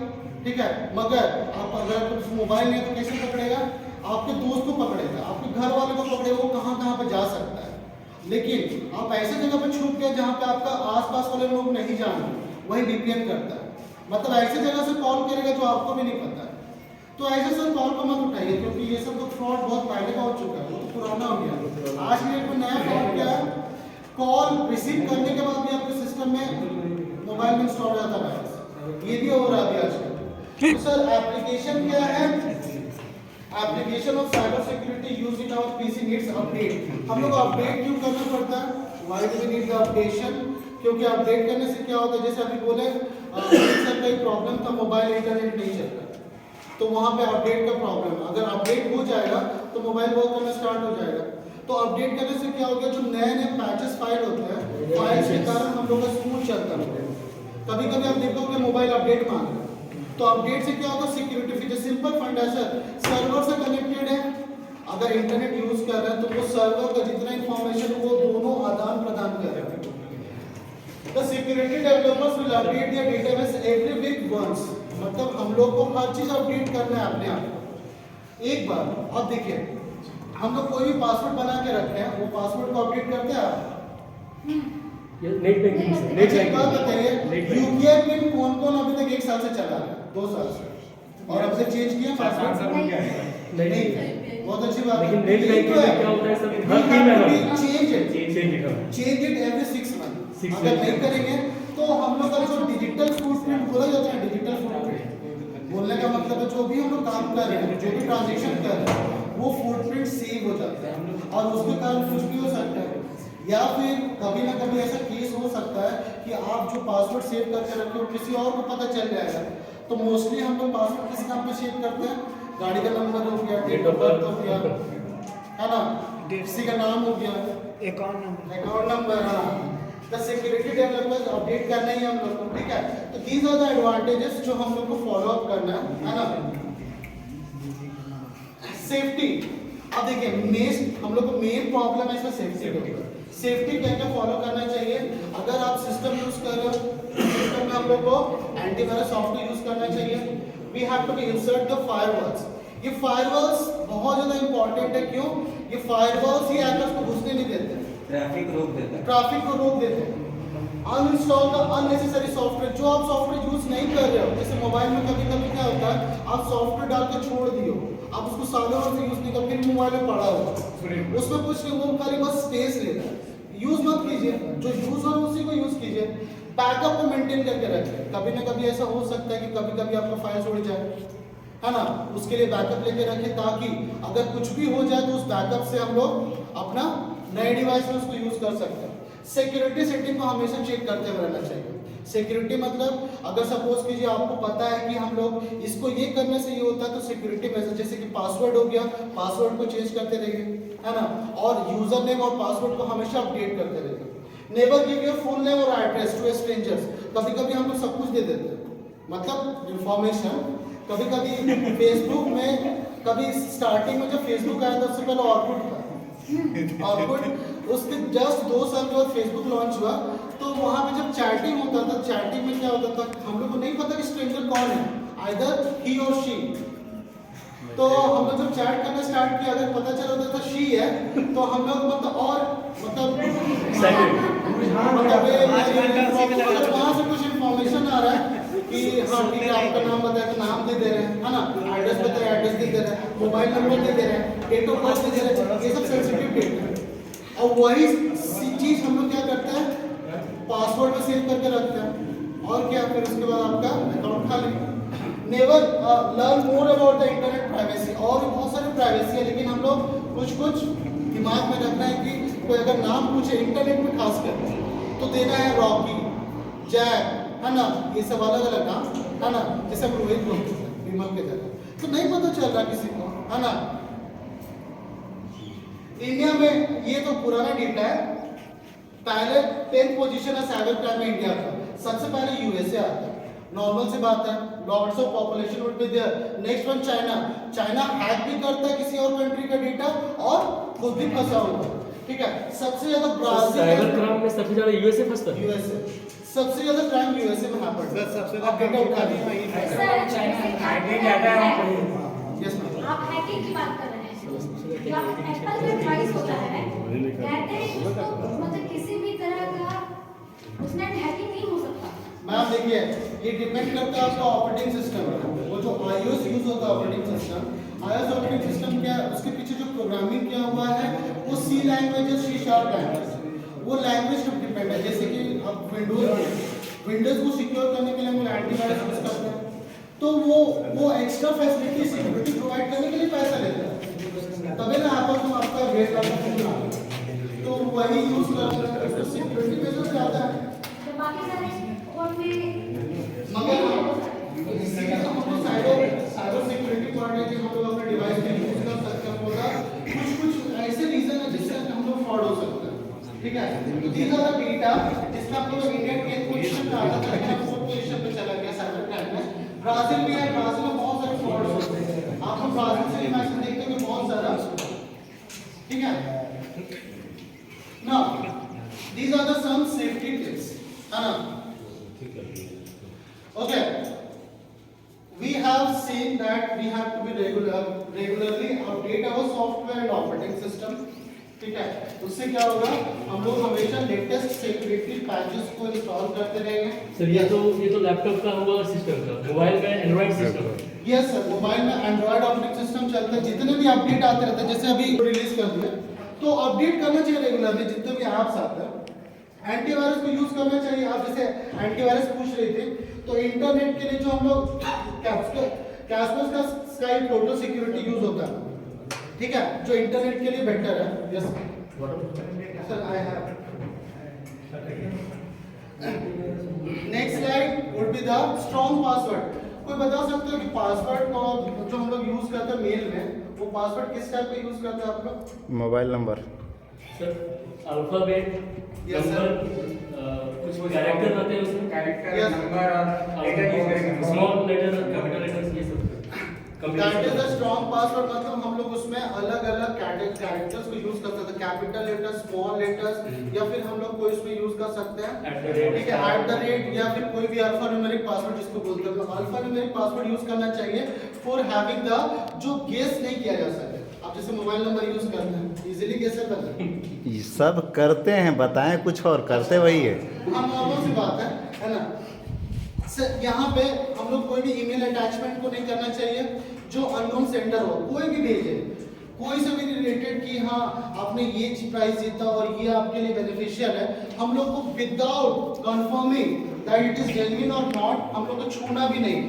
ठीक है, मगर आप अगर आपके पास मोबाइल नहीं है तो कैसे पकड़ेगा? आपके दोस्त को पकड़ेगा, आपके घर वाले को पकड़ेगा, वो कहाँ कहाँ पे जा सकता है। लेकिन आप ऐसे जगह पे छुप गए जहाँ पे आपका आसपास वाले लोग नहीं जाने, वही VPN करता है, मतलब ऐसे जगह से कॉल करेगा जो आपको भी नहीं पता है। तो ऐसे सब कॉल को मत उठाइए, क्योंकि ये सब तो फ्रॉड बहुत पहले का हो चुका है, वो तो पुराना हो गया। आज की डेट में नया फ्रॉड क्या है? कॉल रिसीव करने के बाद भी आपके सिस्टम में मोबाइल में इंस्टॉल हो जाता है, ये भी हो रहा है अभी आजकल। तो सर एप्लीकेशन क्या है? Application of cyber security used in our PC needs update. हम लोग अपडेट क्यों करना पड़ता है? Why do we need the updation? क्योंकि अपडेट करने से क्या होता है, जैसे अभी बोले सर का एक प्रॉब्लम था, मोबाइल इंटरनेट नहीं चल रहा, तो वहाँ पे अपडेट का प्रॉब्लम, अगर अपडेट हो जाएगा तो मोबाइल वर्क करना स्टार्ट हो जाएगा। तो अपडेट करने से क्या हो गया, जो नए नए पैचेस फाइल होते हैं, फाइल्स के कारण हम लोग का स्मूथ चलता है। कभी कभी आप देखोगे मोबाइल अपडेट मांग रहा है, तो अपडेट से क्या होगा, सिक्योरिटी फीचर सिंपल फंड है सर, सर्वर से कनेक्टेड है। अगर इंटरनेट यूज कर रहे हैं तो वो सर्वर का जितना इंफॉर्मेशन वो दोनों आदान प्रदान कर रहे हैं। The security developers will update their database every week once. मतलब हम लोग को हर चीज अपडेट करना है अपने आप एक बार। अब देखिए हम लोग कोई भी पासवर्ड बना के रखे हैं, वो पासवर्ड को अपडेट करते हैं आप? नेट बैंकिंग से, नेट एक बात बताइए, बैंकिंग यूपीआई पिन कौन कौन अभी तक 1 साल से चला रहा है, 2 साल से, और अब तक चेंज किया पासवर्ड? नहीं। बहुत अच्छी बात है। लेकिन नेट बैंकिंग में क्या होता है सब हर 3 महीने चेंज इट एवरी 6 मंथ। अगर नहीं करेंगे तो हम लोग का जो डिजिटल फुटप्रिंट बोला जाता है, डिजिटल फुटप्रिंट बोलने का मतलब है जो भी हम लोग काम कर रहे हैं, जो भी ट्रांजैक्शन कर रहे हैं, वो फुटप्रिंट सेव हो जाता है और उसके कारण कुछ भी हो सकता है। या फिर कभी ना कभी ऐसा केस हो सकता है कि आप जो पासवर्ड सेव करके रखे हो किसी और को पता चल जाएगा। तो मोस्टली हम लोग पासवर्ड किस नाम पे सेव करते हैं? गाड़ी का नंबर हो गया, डेट ऑफ बर्थ हो गया, है ना, किसी का नाम हो गया, अकाउंट नंबर। हाँ, द सिक्योरिटी डेवलपर्स अपडेट करना ही हम लोग को, ठीक है। तो दीज आर द एडवांटेजेस जो हम लोग को फॉलो अप करना है ना। सेफ्टी, अब देखिए हम लोग को मेन प्रॉब्लम है इसमें सेफ्टी का। सेफ्टी क्या क्या फॉलो करना चाहिए? अगर आप सिस्टम यूज कर रहे हो, सिस्टम में हम लोग को एंटीवायरस सॉफ्टवेयर यूज करना चाहिए। We have to insert the firewalls. ये फायरवॉल्स बहुत ज्यादा इंपॉर्टेंट है। क्यों? ये फायरवॉल्स ही हैकर्स को घुसने नहीं देते, ट्रैफिक को रोक देते हैं। Uninstall the unnecessary software. जो आप सॉफ्टवेयर यूज नहीं कर रहे हो, जैसे मोबाइल में कभी कभी क्या होता है, आप सॉफ्टवेयर डाल के छोड़ दियो, आप उसको सालों से यूज नहीं कर, फिर मोबाइल में पड़ा हो, उसमें कुछ नहीं, वो खाली बस स्पेस लेता है। यूज मत कीजिए, जो यूज हो उसी को यूज कीजिए। बैकअप को मेंटेन करके रखें। कभी ना कभी ऐसा हो सकता है कि कभी कभी आपका फाइल उड़ जाए, है ना, उसके लिए बैकअप लेके रखें ताकि अगर कुछ भी हो जाए तो उस बैकअप से हम लोग अपना नए डिवाइस में उसको यूज कर सकते हैं। सिक्योरिटी सेटिंग को हमेशा चेक करते हुए रहना चाहिए। सिक्योरिटी मतलब अगर सपोज कीजिए आपको पता है कि हम लोग इसको ये करने से ये होता है, तो सिक्योरिटी मेजर जैसे कि पासवर्ड हो गया, पासवर्ड को चेंज करते रहिए, है ना, और यूजर नेम और पासवर्ड को हमेशा अपडेट करते रहिए। Never give your full name और एड्रेस टू स्ट्रेंजर्स। कभी कभी हम लोग सब कुछ दे देते हैं, मतलब इंफॉर्मेशन। कभी कभी फेसबुक में, कभी स्टार्टिंग में जब फेसबुक आया था उससे पहले ऑर्कुट था, ऑर्कुट उसके जस्ट 2 साल के बाद फेसबुक लॉन्च हुआ। तो वहाँ पे जब चैटिंग होता था, चैटिंग में क्या होता था, हम लोग को नहीं पता कि स्ट्रेंजर कौन है, आइदर ही और शी। तो हम लोग जब चैट करना स्टार्ट किया, अगर पता चला होता था शी है, तो हम लोग मतलब वहाँ से कुछ इन्फॉर्मेशन आ रहा है कि हाँ ठीक है, आपका नाम बताया तो नाम दे दे रहे हैं, है ना, एड्रेस बताया एड्रेस दे दे रहे हैं, मोबाइल नंबर दे दे रहे हैं, डेट ऑफ बर्थ दे दे रहे हैं, ये सब सेंसिटिव डेटा है। और वही चीज हम लोग क्या करते हैं, पासवर्ड में सेव करके रखते हैं, और क्या, फिर उसके बाद आपका अकाउंट खाली। Never learn more about the internet privacy. और भी बहुत सारी प्राइवेसी है, लेकिन हम लोग कुछ दिमाग में रखना है कि कोई अगर नाम पूछे इंटरनेट में खासकर, तो देना है रॉकी, जैक, है ना, ये सब अलग अलग नाम, है ना, जैसे हम रोहित बोलते हैं विमल के जगह, तो नहीं पता चल रहा किसी को, है ना। इंडिया में ये तो पुराना डेटा है, पहले 10th पोजीशन है साइबर क्राइम में इंडिया का, सबसे पहले यूएसए आता है, नॉर्मल सी बात है, lots of population would be there. Next one China, China hack भी करता है किसी और कंट्री का डेटा और खुद भी फंसा हुआ है, ठीक है। सबसे ज्यादा ब्राजील, साइबर क्राइम में सबसे ज्यादा यूएसए फंसता है, यूएसए सबसे ज्यादा क्राइम यूएसए में हैपन है, सबसे ज्यादा डेटा उठा लिया। यस मैम, आप हैकिंग की बात कर रहे हैं, या एप्पल का डिवाइस होता है, कहते हैं मतलब किसी भी तरह का उसमें हैकिंग नहीं हो सकता। मैम देखिए, ये डिपेंड करता है आपका ऑपरेटिंग सिस्टम। वो जो iOS यूज होता है operating system, iOS operating system क्या है, उसके पीछे जो प्रोग्रामिंग किया हुआ है वो C लैंग्वेज है, C# लैंग्वेज, वो लैंग्वेज पर डिपेंड है। जैसे कि अब विंडोज को सिक्योर करने के लिए हम एंटीवायरस यूज करते हैं, तो वो एक्स्ट्रा फैसिलिटी सिक्योरिटी प्रोवाइड करने के लिए पैसा लेता है, तभी ना आपको आपका रेट लगता है, तो वही यूज करते हैं, तो सिक्योरिटी मेजर ज्यादा है। तो बाकी सारे और में मगर हम साइबर सिक्योरिटी पार्ट है कि हम लोग अपने डिवाइस में यूज कर सकते हैं, होगा कुछ ऐसे रीजन है जिससे हम लोग फ्रॉड हो सकते हैं, ठीक है। तो दीज आर द डेटा जिसमें हम लोग इंडिया के पोजीशन पे आता था, लेकिन 4th पोजीशन पे चला गया साइबर क्राइम में। ब्राजील भी है, ब्राजील में बहुत सारे फ्रॉड होते हैं, आप लोग ब्राजील से इमेजिन देखते हैं बहुत सारा, ठीक है। Now these are the some safety tips. है ना? Okay. We have seen that we have to be regularly update our software and operating system. ठीक है, उससे क्या होगा, हम लोग हमेशा लेटेस्ट सिक्योरिटी पैचेस को इंस्टॉल करते रहेंगे। सर ये तो लैपटॉप का हुआ सिस्टम का, मोबाइल में Android system. Yes sir, mobile में एंड्रॉइड ऑपरेटिंग सिस्टम चलता है, जितने भी अपडेट आते रहते हैं, जैसे अभी रिलीज कर दिया तो अपडेट करना चाहिए रेगुलरली, जितने भी ऐप्स आते हैं। एंटीवायरस को यूज करना चाहिए। आप जैसे एंटीवायरस पूछ रहे थे, तो इंटरनेट के लिए जो हम लोग कैस्पर्स का स्काई टोटल सिक्योरिटी यूज होता है, ठीक है, जो इंटरनेट के लिए बेटर है। Yes sir, I have. Next slide would be the strong password. कोई बता सकते हो कि पासवर्ड को जो हम लोग यूज करते हैं मेल में, वो पासवर्ड किस टाइप पे यूज करते हैं आप लोग? Mobile number sir alphabet, number, कुछ कैरेक्टर रहते हैं उसमें, कैरेक्टर, नंबर और लेटर यूज करेंगे, स्मॉल लेटर, कैपिटल लेटर्स, ये सब। That is the strong password. मतलब हम लोग उसमें अलग अलग कैरेक्टर्स को यूज कर सकते हैं, कैपिटल लेटर्स, स्मॉल लेटर्स, या फिर हम लोग कोई उसमें यूज कर सकते हैं, ठीक है, एट द रेट, या फिर कोई भी अल्फा न्यूमेरिक पासवर्ड जिसको बोलते हैं। अल्फा न्यूमेरिक पासवर्ड यूज करना चाहिए फॉर हैविंग द जो गेस नहीं किया जा सके। आप जैसे मोबाइल नंबर यूज करते हैं, इजीली कैसे करते हैं? ये सब करते हैं, बताएं कुछ और करते वही है। हाँ, नॉर्मल सी बात है ना? यहाँ पे हम लोग कोई भी ईमेल अटैचमेंट को नहीं करना चाहिए जो अननोन सेंडर हो, कोई भी भेजे, कोई से भी रिलेटेड कि हाँ आपने ये प्राइस जीता और ये आपके लिए बेनिफिशियल है, हम लोग को without confirming that it is genuine और नॉट, हम लोग को छूना भी नहीं।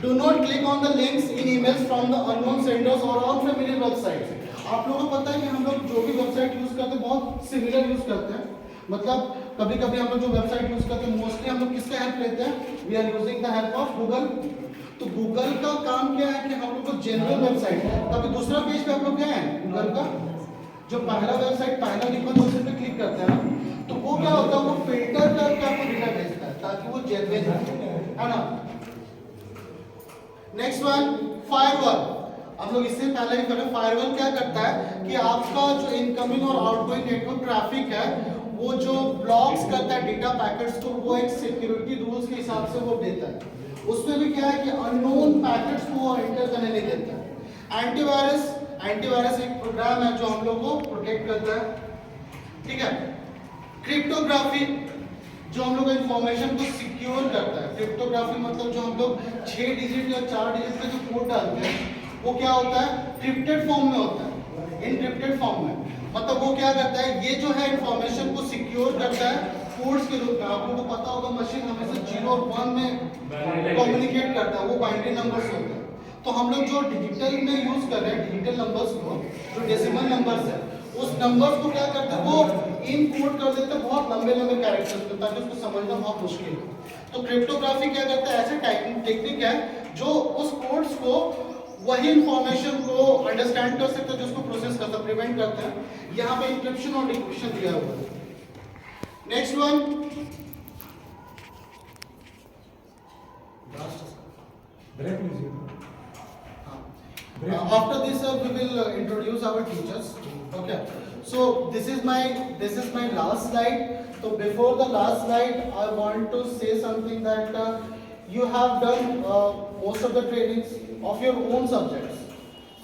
Do not click on the links in emails from the unknown senders और अनफेमिलियर वेबसाइट्स। आप लोगों को पता है कि हम लोग जो भी वेबसाइट यूज करते हैं बहुत सिमिलर यूज करते हैं। मतलब कभी कभी हम लोग जो वेबसाइट यूज करते हैं, मोस्टली हम लोग किसका हेल्प लेते हैं? We are using the help of Google. तो गूगल का काम क्या है कि हम लोग को जनरल वेबसाइट, तभी दूसरा पेज पे हम लोग क्या है, गूगल का जो पहला वेबसाइट पहला लिखा है उस पे क्लिक करते हैं ना, तो वो क्या होता है, वो फिल्टर करके आपको डेटा भेजता है ताकि वो जेन्युइन है ना। Next one, firewall. हम लोग इससे पहले ही करें, फायरवॉल क्या करता है कि आपका जो इनकमिंग और आउटगोइंग नेटवर्क ट्रैफिक है वो जो ब्लॉक्स करता है डेटा पैकेट्स को, वो एक सिक्योरिटी रूल्स के हिसाब से वो देता है। उसमें भी क्या है कि अननोन पैकेट्स को एंटर करने नहीं देता है। एंटीवायरस एक प्रोग्राम है जो हम लोग को प्रोटेक्ट करता है, ठीक है। क्रिप्टोग्राफी जो हम लोग इंफॉर्मेशन को सिक्योर करता है। क्रिप्टोग्राफी मतलब जो हम लोग 6 डिजिट या 4 डिजिट का जो कोड डालते हैं वो क्या होता है, क्रिप्टेड फॉर्म में होता है, इनक्रिप्टेड फॉर्म में। मतलब वो क्या करता है, ये जो है इंफॉर्मेशन को सिक्योर करता है कोड्स के रूप में। आप लोगों को पता होगा मशीन हमेशा 0 और 1 में कम्युनिकेट करता है, वो बाइनरी नंबर्स होते हैं। तो हम लोग जो डिजिटल में यूज कर रहे हैं, डिजिटल नंबर्स को, जो डेसिमल नंबर्स है, उस नंबर्स को क्या करते हैं, वो इनकोड कर देते हैं बहुत लंबे लंबे कैरेक्टर्स में, ताकि उसको समझना बहुत मुश्किल हो। तो क्रिप्टोग्राफी क्या करता है, ऐसे टेक्निक है जो उस कोड्स को, वही इंफॉर्मेशन को अंडरस्टैंड कर सकते हैं जो उसको प्रोसेस करता है, प्रिवेंट करता है। यहाँ पे इंक्रिप्शन और डिक्रिप्शन दिया हुआ है। Next one, after this we will introduce our teachers. Okay, so this is my last slide. So before the last slide I want to say something that you have done most of the trainings of your own subjects,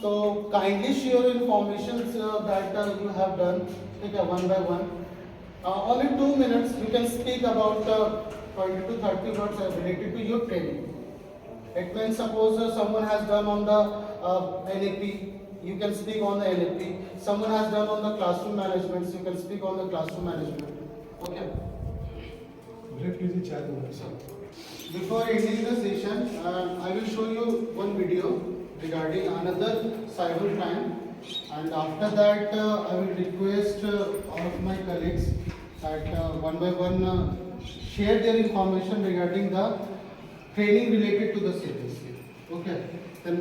so kindly share information that you have done, okay, one by one. Only 2 minutes you can speak about 20 to 30 words related to your training. It means suppose someone has done on the NAP, you can speak on the NAP. Someone has done on the classroom management, so you can speak on the classroom management. Okay. Before ending the session, I will show you one video regarding another cyber crime, and after that I will request all of my colleagues that one by one share their information regarding the training related to the CPC. Okay, then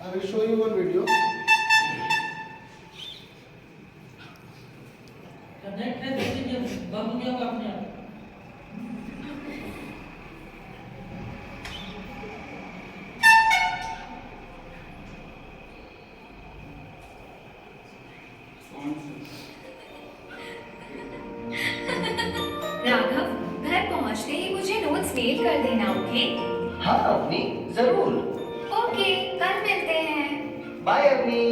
I will show you one video. Raghav घर पहुंच कर देना, okay? हाँ अवनी, जरूर। Okay, कल मिलते हैं। Bye Avani.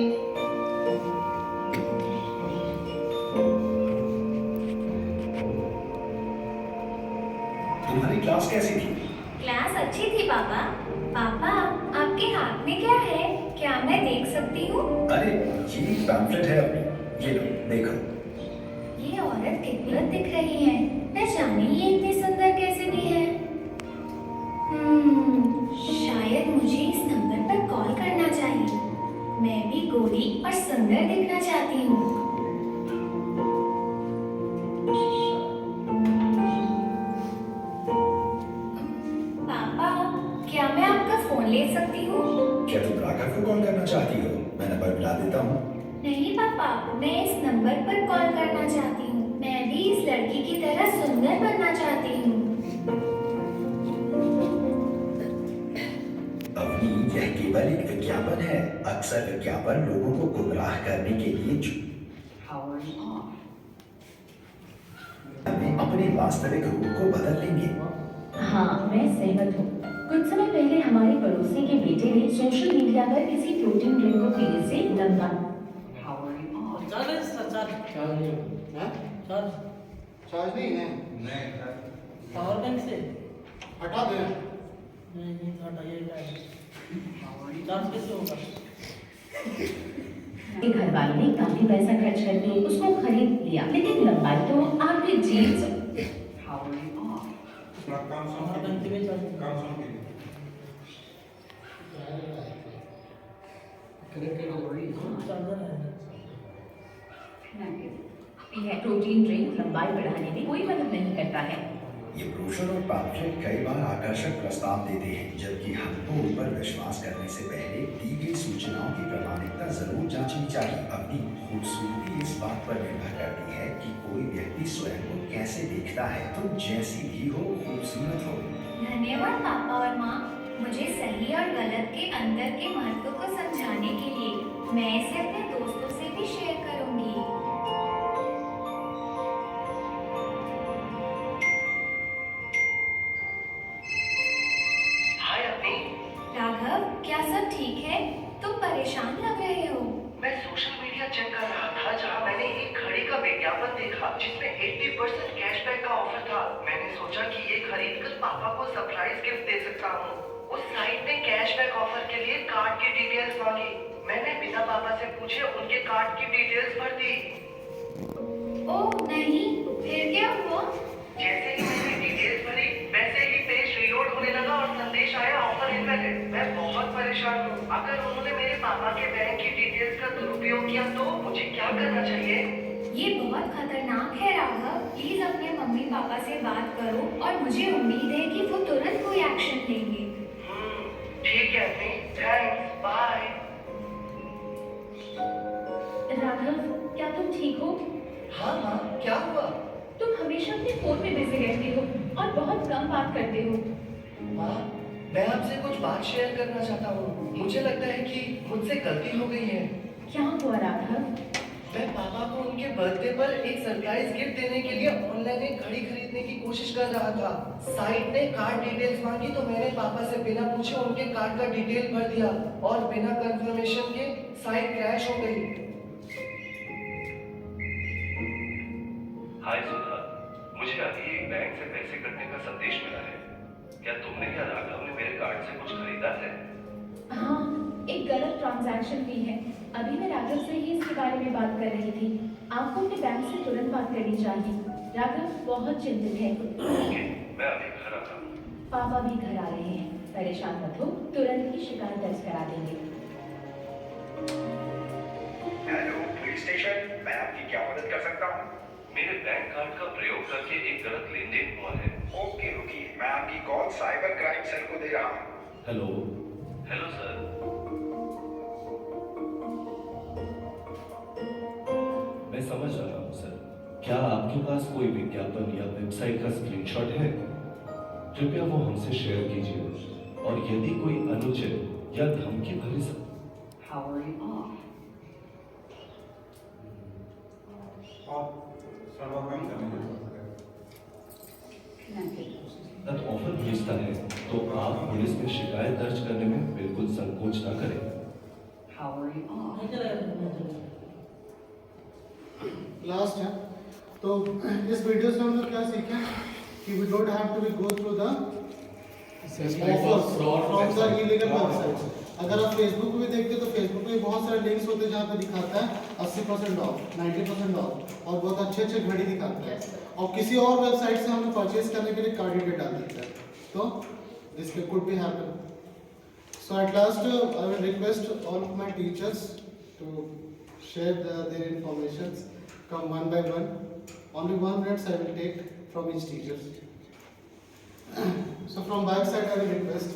तुम्हारी क्लास कैसी थी? क्लास अच्छी थी पापा। पापा, आपके हाथ में क्या है? क्या मैं देख सकती हूँ? अरे ये पैम्फलेट है अपनी, ये लो देखो। ये औरत खूबसूरत दिख रही है, न जाने ये इतनी सुंदर कैसे भी है। शायद मुझे इस नंबर पर कॉल करना चाहिए। मैं भी गोरी और सुंदर दिखना चाहती हूँ। पापा, क्या मैं आपका फोन ले सकती हूँ? क्या तुम राघव को कॉल करना चाहती हो? मैं नंबर मिला देता हूँ। नहीं पापा, मैं इस नंबर पर कॉल करना चाहती हूँ। मैं भी इस लड़की की तरह सुंदर बनना चाहती हूँ। अवनी, यह केवल एक विज्ञापन है। अक्सर विज्ञापन लोगों को गुमराह करने के लिए अपने वास्तविक रूप को बदल लेंगे। हाँ, मैं सहमत हूँ। कुछ समय पहले हमारे पड़ोसी के बेटे ने सोशल मीडिया पर किसी प्रोटीन ड्रिंक को पीने से लंबा चार्ज नहीं है। पावर बैंक से हटा दे। नहीं हटाइएगा। चार्ज कैसे होगा? घर वालों ने काफी पैसा खर्च करके उसको खरीद लिया, लेकिन लंबाई तो आपके जीन्स यह प्रोटीन ड्रिंक लंबाई बढ़ाने में कोई मदद नहीं करता है। ये ब्रोशर और पैम्फलेट कई बार आकर्षक प्रस्ताव देते हैं, जबकि हमको उन पर विश्वास करने से पहले दी गई सूचनाओं की प्रामाणिकता जरूर जांचनी चाहिए। अपनी खूबसूरती इस बात पर निर्भर करती है कि कोई व्यक्ति स्वयं को कैसे देखता है। तो जैसी भी हो, खूबसूरत हो। धन्यवाद पापा और माँ, मुझे सही और गलत के अंतर के महत्व को समझाने के लिए। मैं इसे अपने दोस्तों से भी शेयर करूंगी। हाय अवनी। राघव, क्या सब ठीक है? तुम परेशान लग रहे हो। मैं सोशल मीडिया चेक कर रहा था, जहां मैंने एक घड़ी का विज्ञापन देखा जिसमें 80% कैशबैक का ऑफर था। मैंने सोचा कि ये खरीदकर पापा को सरप्राइज गिफ्ट दे सकता हूँ। उस साइट ने कैशबैक ऑफर के लिए कार्ड की डिटेल्स मांगी। मैंने बिना पापा से पूछे उनके कार्ड की डिटेल्स भर दी। ओह नहीं, फिर क्या हुआ? जैसे ही मैंने डिटेल्स भरी, वैसे ही पेज रीलोड होने लगा और संदेश आया, ऑफर इनवैलिड। मैं बहुत परेशान हूँ। अगर उन्होंने मेरे पापा के बैंक की डिटेल्स का दुरुपयोग किया तो मुझे क्या करना चाहिए? ये बहुत खतरनाक है राघव। प्लीज अपने मम्मी पापा से बात करो और मुझे उम्मीद है कि वो तुरंत कोई एक्शन लेंगे। ठीक है अम्मी, थैंक्स, बाय। राघव, क्या तुम ठीक हो? हाँ माँ, क्या हुआ? तुम हमेशा अपने फोन में बिजी रहते हो और बहुत कम बात करते हो। माँ, मैं आपसे कुछ बात शेयर करना चाहता हूँ। मुझे लगता है कि मुझसे गलती हो गई है। क्या हुआ राघव? मैं पापा को उनके बर्थडे पर एक सरप्राइज गिफ्ट देने के लिए ऑनलाइन एक घड़ी खरीदने की कोशिश कर रहा था। साइट ने कार्ड डिटेल्स मांगी तो मैंने पापा से बिना पूछे उनके कार्ड का डिटेल भर दिया और बिना कंफर्मेशन के साइट क्रैश हो गई। हाय सुधा, मुझे अभी एक बैंक से पैसे कटने का संदेश मिला है। क्या तुमने या राघव ने मेरे कार्ड से कुछ खरीदा है? हाँ, एक गलत ट्रांजैक्शन हुई है। अभी मैं राघव से ही इसके बारे में बात कर रही थी। आपको अपने बैंक से तुरंत बात करनी चाहिए। राघव बहुत चिंतित है। ओके, मैं अभी घर आता हूँ। पापा भी घर आ रहे हैं। परेशान मत हो, तुरंत ही शिकायत दर्ज करा देंगे। हेलो पुलिस स्टेशन, मैं आपकी क्या मदद कर सकता हूँ? मेरे बैंक कार्ड का प्रयोग करके एक गलत लेन देन हुआ है। ओके रुकिए, मैं आपकी कॉल साइबर क्राइम सेल को दे रहा हूँ। Hello hello sir. मैं समझ रहा हूँ सर। क्या आपके पास कोई विज्ञापन या वेबसाइट का स्क्रीनशॉट है? कृपया वो हमसे शेयर कीजिए और यदि कोई अनुचित या धमकी भरी ऑफर भेजता है तो आप पुलिस में शिकायत दर्ज करने में बिल्कुल संकोच ना करें। लास्ट है तो इस वीडियो से हम लोग क्या सीखे कि we don't have to be go through the from the illegal websites. अगर आप फेसबुक पे भी देखते हो तो फेसबुक पे बहुत सारे लिंक्स होते हैं जहाँ पे दिखाता है 80% ऑफ, 90% ऑफ और बहुत अच्छे अच्छे घड़ी दिखाता है और किसी और वेबसाइट से हमें परचेज करने के लिए कार्ड डिटेल डाल देता है, तो this could be happen. So at last I will request all of my teachers to share their informations, come one by one. Only 1 minute I will take from each teacher. So from back side I will request.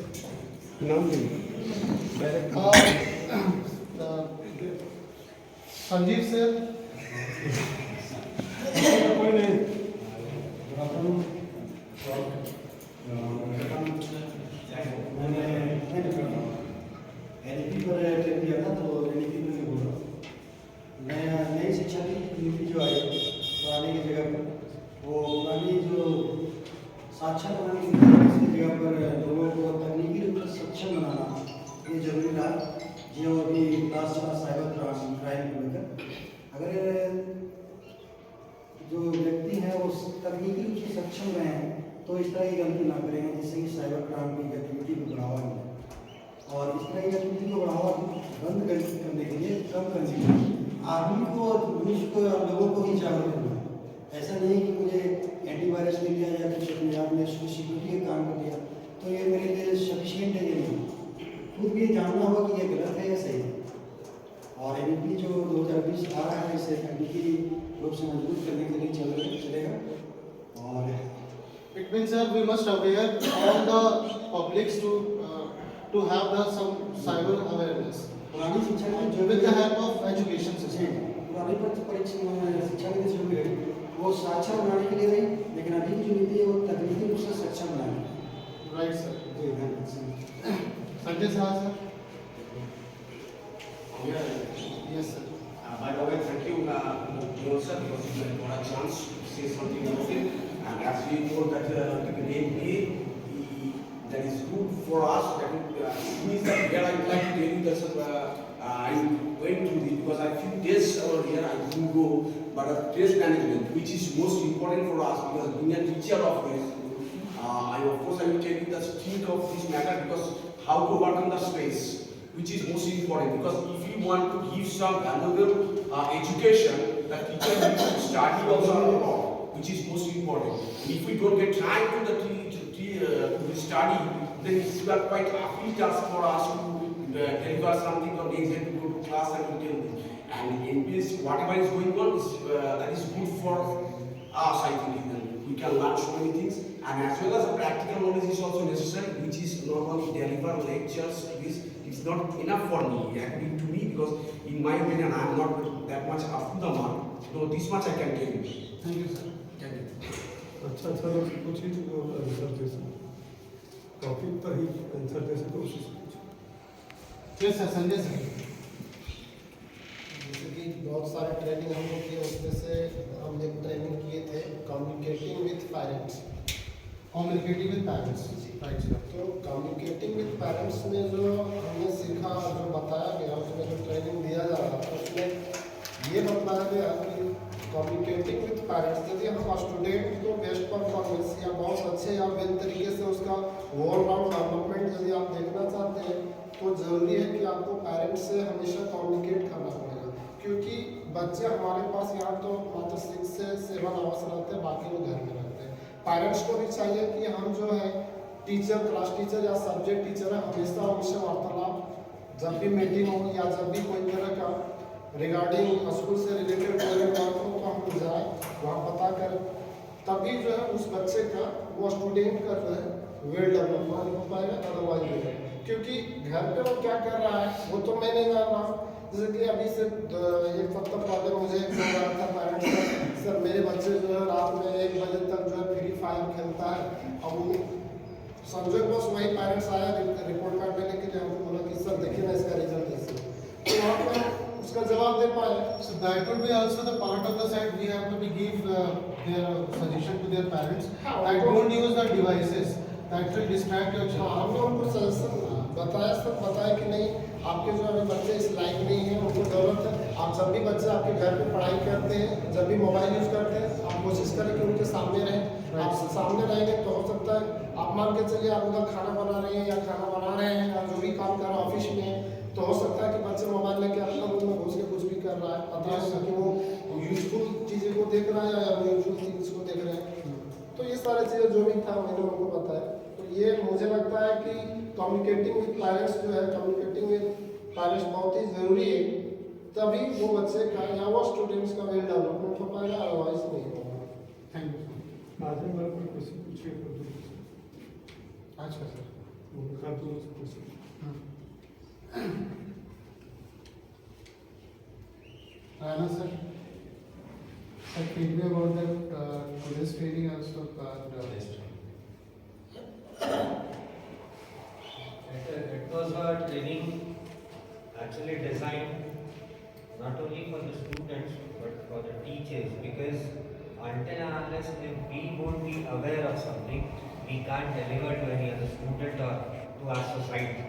Sanjeev sir. NEP पर attend किया था तो NEP में मैं बोल रहा हूँ नई शिक्षा नीति जो आई पुराने की जगह पर वो पुरानी जो साक्षर बनाने की इसकी जगह पर लोगों को तकनीकी रूप से सक्षम बनाना ये जरूरी था। जो अभी क्लास चला साइबर क्राइम को लेकर, अगर जो व्यक्ति है वो तकनीकी रूप से सक्षम रहे हैं तो इस तरह की गलती ना करेंगे जिससे कि साइबर क्राइम की गतिविधि को बढ़ावा मिले और इस तरह की गतिविधि को बढ़ावा बंद करने के लिए कम करने के लिए आदमी को मनुष्य को लोगों को ही जागरूक करना है। ऐसा नहीं कि मुझे एंटीवायरस मिल गया या कुछ अपने आप में सिक्योरिटी का काम कर दिया तो ये मेरे लिए सफिशिएंट है, ये नहीं, खुद भी जानना होगा कि ये गलत है या सही है। और एनईपी जो 2020 आ रहा है इसे तकनीकी रूप से मजबूत करने के लिए चलेगा। और It means that we must aware all the publics to have the some cyber awareness. पुरानी शिक्षा में जो with the help of education system. पुरानी परीक्षा शिक्षा नीति जो भी रही वो साक्षर बनाने के लिए रही, लेकिन अभी की जो नीति है वो तकनीकी रूप से सक्षम बनाने। Right sir. जी धन्यवाद। Sanjay sir sir. Yes sir. By the way, thank you, sir, because you got a chance to say something about it. And as we told that that is good for us. That means that where I would like to tell you that I went to the because I few days over here I didn't go, but stress management, which is most important for us because being a teacher of this, I of course I will tell you the think of this matter because how to work on the space, which is most important because if you want to give some valuable education, the teacher needs to study also on the law, which is most important. If we don't get time to the study, then it's quite a free task for us to deliver something or next day to go to class and to tell them. And in this, whatever is going on, is, that is good for us, I think. We can learn so many things, and as well as the practical knowledge is also necessary, which is not only deliver lectures. It's not enough for me, according to me, because in my opinion, I am not that much up to the mark. So this much I can tell you. Thank you, sir. Thank you. अच्छा कुछ ही answer दे topic पर ही answer दे सके कोशिश कीजिए। Yes sir. Sanjay sir. जैसे कि बहुत सारे ट्रेनिंग हम लोग किए, उसमें से हम एक ट्रेनिंग किए थे communicating with parents. Communicating with parents, right sir. तो कम्युनिकेटिंग विथ पेरेंट्स में जो हमने सीखा, जो बताया गया, उसमें जो ट्रेनिंग दिया जा रहा था उसमें ये बताया गया कि कम्युनिकेटिंग विथ पेरेंट्स, यदि हम स्टूडेंट को बेस्ट परफॉर्मेंस या बहुत अच्छे या बेहतर तरीके से उसका ऑलराउंड डेवलपमेंट यदि आप देखना चाहते हैं तो ज़रूरी है कि आपको पेरेंट्स से हमेशा कम्युनिकेट करना पड़ेगा, क्योंकि बच्चे हमारे पास यहाँ तो मात्र 6 से 7 आवर्स रहते हैं, बाकी वो घर में रहते हैं। पेरेंट्स को भी चाहिए कि हम जो है टीचर, क्लास टीचर या सब्जेक्ट टीचर है, हमेशा उनसे वार्तालाप, जब भी मीटिंग हो या जब भी कोई तरह का रिगार्डिंग स्कूल से रिलेटेड कोई बात हो तो हम जाए वहाँ पता करें, तभी जो है उस बच्चे का वो स्टूडेंट का जो है वेल डेवलपमेंट हो पाएगा। अदरवाइज क्योंकि घर पे वो क्या कर रहा है वो तो मैं नहीं जान रहा हूँ। जैसे कि अभी से एक हफ्ता पहले मुझे फोन आया था पेरेंट्स का, सर मेरे बच्चे जो है रात में 1 बजे तक जो है फ्री फायर खेलता है। अब वो संजय बस वही पेरेंट्स आया रिपोर्ट कार्ड देने के लिए, हमको बोला कि सर देखिए ना इसका रिजल्ट ऐसे, तो वहाँ पर उसका जवाब दे पाए। So that would be also the part of the side we have to be give their suggestion to their parents that don't use the devices. that will distract your हाँ child. हमने उनको सजेशन बताया, सब बताया कि नहीं आपके जो अभी बच्चे इस लायक नहीं हैं, उनको ज़रूरत है। आप जब भी बच्चे आपके घर पे पढ़ाई करते हैं, जब भी मोबाइल यूज़ करते हैं, आप कोशिश करें कि उनके सामने रहें। आप सामने रहेंगे तो हो सकता है आप मान के चलिए आप उधर खाना बना रहे हैं या खाना बना रहे हैं या जो भी काम कर रहे हैं ऑफिस में, तो हो सकता है कि बच्चे मोबाइल लेके अपना रूम में घुस के कुछ भी कर रहा है, पता नहीं कि वो यूजफुल चीज़ें को देख रहा है या यूजफुल थिंग्स को देख रहे हैं। तो ये सारी चीज़ें जो भी था मैंने उनको बताया। तो ये मुझे लगता है कि कम्युनिकेटिंग विद पेरेंट्स जो है, कम्युनिकेटिंग विद पेरेंट्स बहुत ही ज़रूरी है, तभी वो बच्चे का या वो स्टूडेंट्स का वेल डेवलपमेंट हो पाएगा, अदरवाइज नहीं होगा। Thank you. बाद में कोई क्वेश्चन पूछिए अच्छा सर, वो खा तो question Rana sir, feed me about that today's training also. It was a training actually designed not only for the students but for the teachers, because until and unless if we won't be aware of something, we can't deliver to any other student or to our society.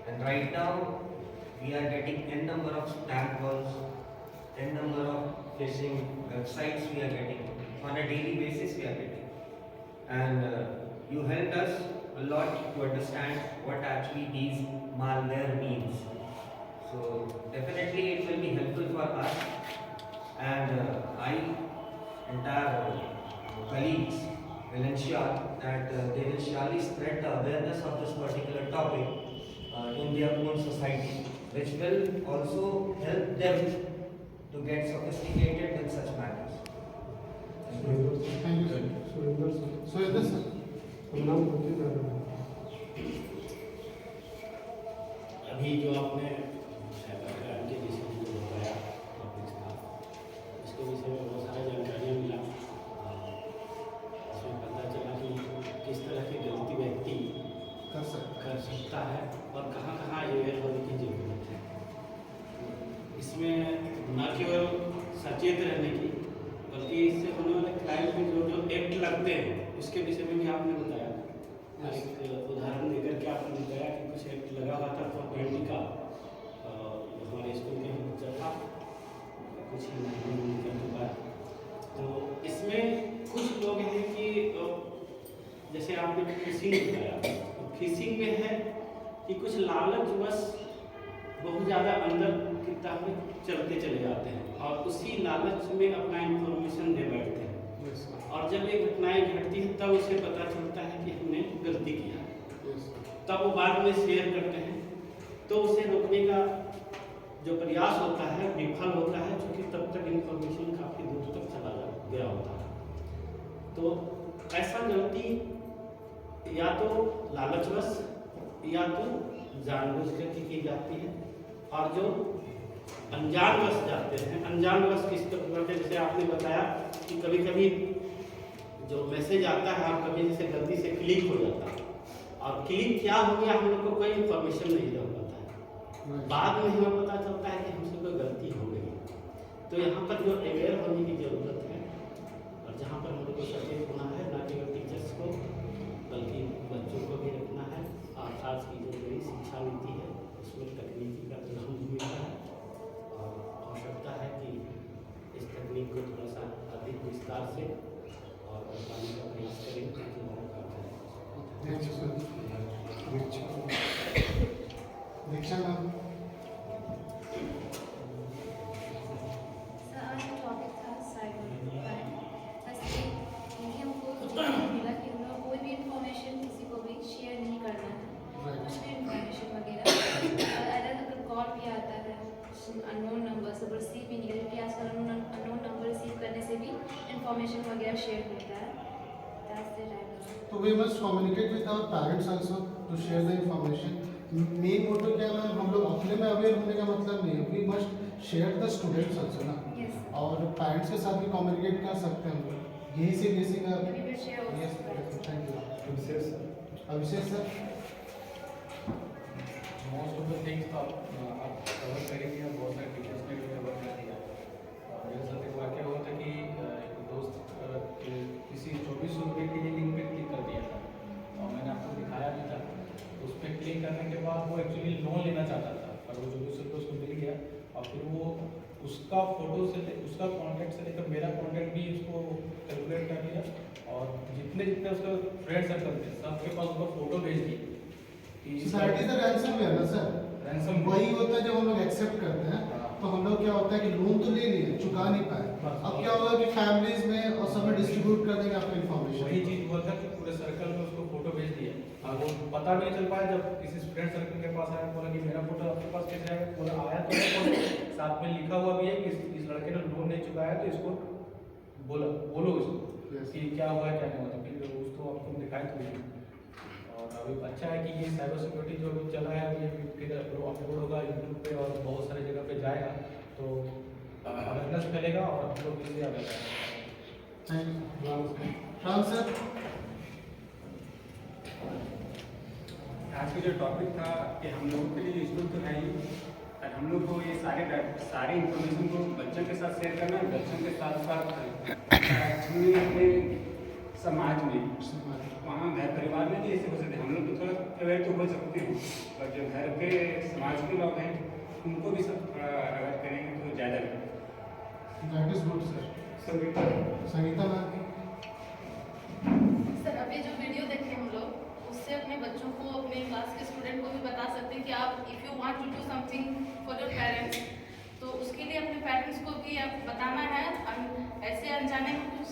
And right now we are getting n number of spam calls, n number of phishing websites we are getting on a daily basis we are getting, and you helped us a lot to understand what actually these malware means. So definitely it will be helpful for us, and I entire colleagues will ensure that they will surely spread the awareness of this particular topic in their own society, which will also help them to get sophisticated with such matters. Thank you sir. Surendra sir, So is this sir? नाम बोलते जा रहे हैं। अभी जो आपने cyber crime के विषय में जो बताया टॉपिक्स था, उसके विषय में बहुत सारा जानकारियाँ मिला। इसमें पता चला कि किस तरह की गलती व्यक्ति कर सकता है और कहाँ कहाँ अवेयर होने की जरूरत है। इसमें न केवल सचेत रहने की, बल्कि इससे होने वाले क्राइम में जो जो एक्ट लगते हैं उसके विषय में भी आपने बताया। एक उदाहरण देकर के आपने बताया कि कुछ एक्ट लगा हुआ था प्रॉपर्टी का, हमारे स्कूल के बच्चा था, कुछ ही महीने में निकल चुका है। तो इसमें कुछ लोग हैं कि जैसे आपने फिशिंग बताया, तो फिशिंग में है कि कुछ लालचवश बहुत ज़्यादा अंदर की तरफ चलते चले जाते हैं और उसी लालच में अपना इंफॉर्मेशन दे बैठते हैं, और जब ये घटनाएं घटती हैं तब उसे पता चलता है कि हमने गलती किया, तब वो बाद में शेयर करते हैं। तो उसे रोकने का जो प्रयास होता है विफल होता है, क्योंकि तब तक इंफॉर्मेशन काफ़ी दूर तक चला गया होता है। तो ऐसा गलती या तो लालचवश या तो जानबूझ करके की जाती है, और जो अनजानवश जाते हैं, अनजानवश किस तरह से, जैसे आपने बताया कि कभी कभी जो मैसेज आता है और कभी जैसे गलती से क्लिक हो जाता है, और क्लिक क्या हो गया हम लोग को कोई इन्फॉर्मेशन नहीं रह पाता है, बाद में हमें पता चलता है कि हमसे कोई गलती हो गई। तो यहाँ पर जो अवेयर होने की ज़रूरत है, और जहाँ पर हम लोग को सचेत होना है, ना केवल टीचर्स को बल्कि बच्चों को भी रखना है। और आज की जो नई शिक्षा नीति है उसमें तकनीकी का तो अहम भूमिका है, और आवश्यकता है कि इस तकनीक को थोड़ा सा अधिक विस्तार से और बताने का प्रयास करें ताकि हमारा काम चले। दीक्षा मैम, सर आज टॉपिक था साइबर क्राइम। ऐसे यही हमको मिला कि हम लोग कोई भी इंफॉर्मेशन किसी को भी शेयर नहीं करना है, कुछ भी इंफॉर्मेशन वगैरह। अगर कॉल भी आता है अननोन नंबर से, रिसीव भी नहीं करें, क्योंकि आजकल अननोन नंबर रिसीव करने से भी इंफॉर्मेशन वगैरह शेयर होता है। तो we must communicate with our parents also to share the information. Main motto क्या है, हम लोग अपने में अवेयर होने का मतलब नहीं है, we must share the students also ना, और पेरेंट्स के साथ भी कम्युनिकेट कर सकते हैं हम लोग। यही से बेसिक है। Thank you. Abhishek sir, most of the things आप कवर करेंगे, और बहुत सारे टीचर्स ने भी कवर कर दिया। मेरे साथ एक वाक्य हुआ था कि एक दोस्त किसी 2400 रुपये के लिए लिंक पे क्लिक कर दिया था, फोटो से उसका कॉन्टैक्ट से लेकर मेरा कॉन्टैक्ट भी उसको कैलकुलेट कर लिया, और जितने जितने उसका फ्रेंड सर्कल थे सबके पास उसका फोटो भेज दिए। दैट इज द रैंसमवेयर ना सर, रैंसम वही होता है जब हम लोग एक्सेप्ट करते हैं तो हम लोग क्या होता है कि लोन तो ले लिए, चुका नहीं पाए, अब क्या होगा कि फैमिलीज में और सब में डिस्ट्रीब्यूट कर देंगे आपका इन्फॉर्मेशन। वही चीज हुआ था कि पूरे सर्कल में उसको फोटो भेज दिया, और वो पता भी नहीं चल पाया। जब किसी फ्रेंड सर्कल के पास आया, बोला कि मेरा फोटो आपके पास कैसे आया, बोला आया तो है, फोटो साथ में लिखा हुआ भी है कि इस लड़के ने लोन नहीं चुकाया, तो इसको बोलो इसको कि क्या हुआ है क्या नहीं हुआ, फिर उसको आपको दिखाए तो। और अभी अच्छा है कि ये साइबर सिक्योरिटी जो अभी चला है, ये फिर अपलोड होगा यूट्यूब पे और बहुत सारी जगह पे जाएगा, तो अवेयरनेस फैलेगा और हम लोग इससे राम सर, आज का जो टॉपिक था कि हम लोगों के लिए यूजफुल तो है ही, और हम लोग को ये सारे इंफॉर्मेशन को बच्चों के साथ शेयर करना है, बच्चों के साथ साथ एक्चुअली अपने समाज में, वहाँ घर परिवार में भी ऐसे हो सकते हैं। हम लोग तो थोड़ा अवेयर तो हो सकते हैं, और जो घर के समाज के लोग हैं उनको भी सब थोड़ा अवेयर करेंगे तो ज़्यादा better. That is good sir. Sangeeta ma'am, sir अभी जो वीडियो देखे हम लोग उससे अपने बच्चों को, अपने क्लास के स्टूडेंट को भी बता सकते हैं कि आप if you want to do something for your parents, तो उसके लिए अपने पेरेंट्स को भी आप बताना है, ऐसे अनजाने में कुछ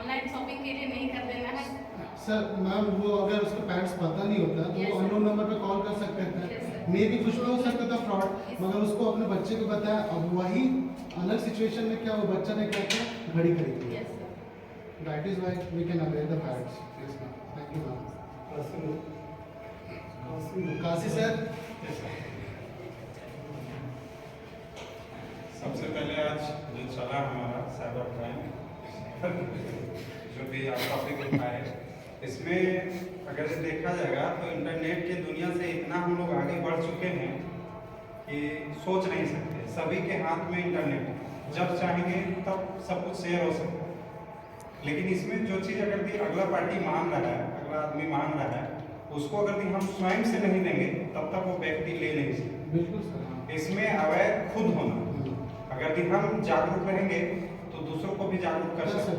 ऑनलाइन शॉपिंग के लिए नहीं कर देना है। सर मैम वो अगर उसको पैरेंट्स पता नहीं होता तो वो अननोन नंबर पे कॉल कर सकते हैं, मे भी कुछ भी हो सकता था फ्रॉड, मगर उसको अपने बच्चे को बताया। अब वही अलग सिचुएशन में क्या वो बच्चा ने क्या किया, घड़ी खरीद ली। That is why we can aware the parents. Yes ma'am, thank you ma'am. Kashi sir, सबसे पहले आज जो चला हमारा साइबर क्राइम जो भी आप टॉपिक उठाए, इसमें अगर से देखा जाएगा तो इंटरनेट की दुनिया से इतना हम लोग आगे बढ़ चुके हैं कि सोच नहीं सकते। सभी के हाथ में इंटरनेट है, जब चाहेंगे तब सब कुछ शेयर हो सकता है। लेकिन इसमें जो चीज़ अगर भी अगला पार्टी मांग रहा है, अगला आदमी मांग रहा है, उसको अगर भी हम स्वयं से नहीं देंगे तब तक वो व्यक्ति ले नहीं सकते। बिल्कुल सर। इसमें अवैध खुद होना, अगर भी हम जागरूक रहेंगे तो दूसरों को भी जागरूक कर सकते हैं।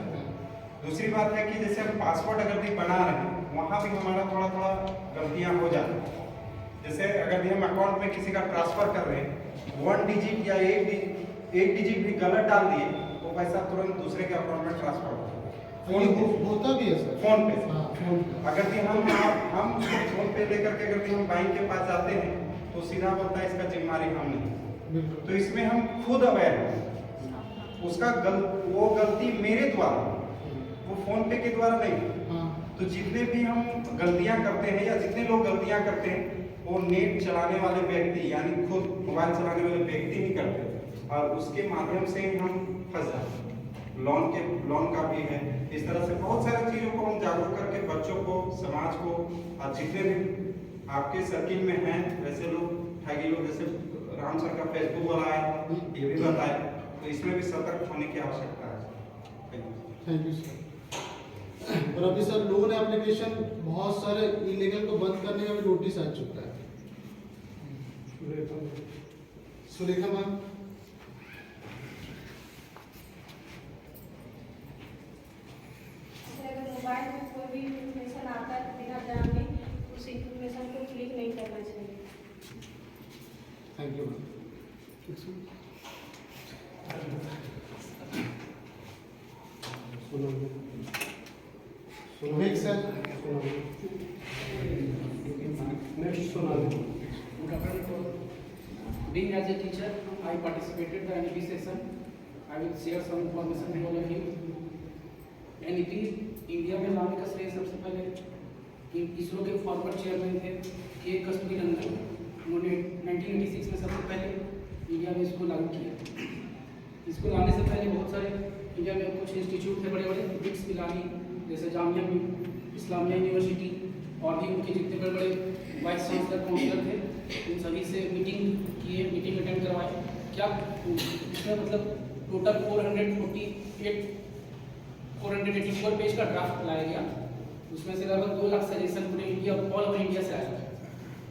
दूसरी बात है कि जैसे हम पासवर्ड अगर भी बना रहे हैं, वहाँ भी हमारा थोड़ा थोड़ा गलतियाँ हो जाती हैं। जैसे अगर भी हम अकाउंट में किसी का ट्रांसफर कर रहे हैं, 1 डिजिट या 1 डिजिट भी गलत डाल दिए तो पैसा तुरंत दूसरे के अकाउंट में ट्रांसफर होता है। होता भी है सर, फोन पे। अगर भी हम फोन पे लेकर के अगर भी हम बैंक के पास जाते हैं तो सीधा बोलता है इसका जिम्मेदारी हम नहीं। तो इसमें हम खुद अवेयर हैं, उसका वो गलती मेरे द्वारा, वो फोन पे के द्वारा नहीं। तो जितने भी हम गलतियां करते हैं या जितने लोग गलतियां करते हैं वो नेट चलाने वाले व्यक्ति यानी खुद मोबाइल चलाने वाले व्यक्ति ही करते हैं, और उसके माध्यम से हम फंस जाते हैं। लोन का भी है। इस तरह से बहुत सारी चीज़ों को हम जागरूक करके बच्चों को, समाज को, और जितने भी आपके सर्किल में हैं वैसे लोग, ठगी लोग, जैसे राम सर का फेसबुक वाला है, ये भी बताए, तो इसमें भी सतर्क होने की आवश्यकता है। Thank you sir. और अभी सर लोन एप्लीकेशन बहुत सारे इलीगल को बंद करने का भी नोटिस आ चुका है। सुलेखा मैम, अगर मोबाइल में कोई भी इंफॉर्मेशन आता है बिना जाने उस इंफॉर्मेशन को क्लिक नहीं करना चाहिए। Thank you ma'am. Being as a teacher, I participated in the NEP session. I will share some information with all of you. NEP India में लाने का श्रेय सबसे पहले इसरो के फॉरवर्ड चेयरमैन थे के कस्तूरी रंगन। उन्होंने 1986 में सबसे पहले इंडिया में इसको लागू किया। इसको लाने से पहले बहुत सारे इंडिया में कुछ इंस्टीट्यूट थे बड़े बड़े, बिट्स पिलानी जैसे जामिया इस्लामिया यूनिवर्सिटी, और भी उनके जितने बड़े बड़े वाइस चांसलर काउंसलर थे, उन सभी से मीटिंग किए, मीटिंग अटेंड करवाए। क्या इसमें मतलब टोटल 484 पेज का ड्राफ्ट लाया गया। उसमें से लगभग 2 लाख सजेशन पूरे इंडिया, ऑल ओवर इंडिया से आया।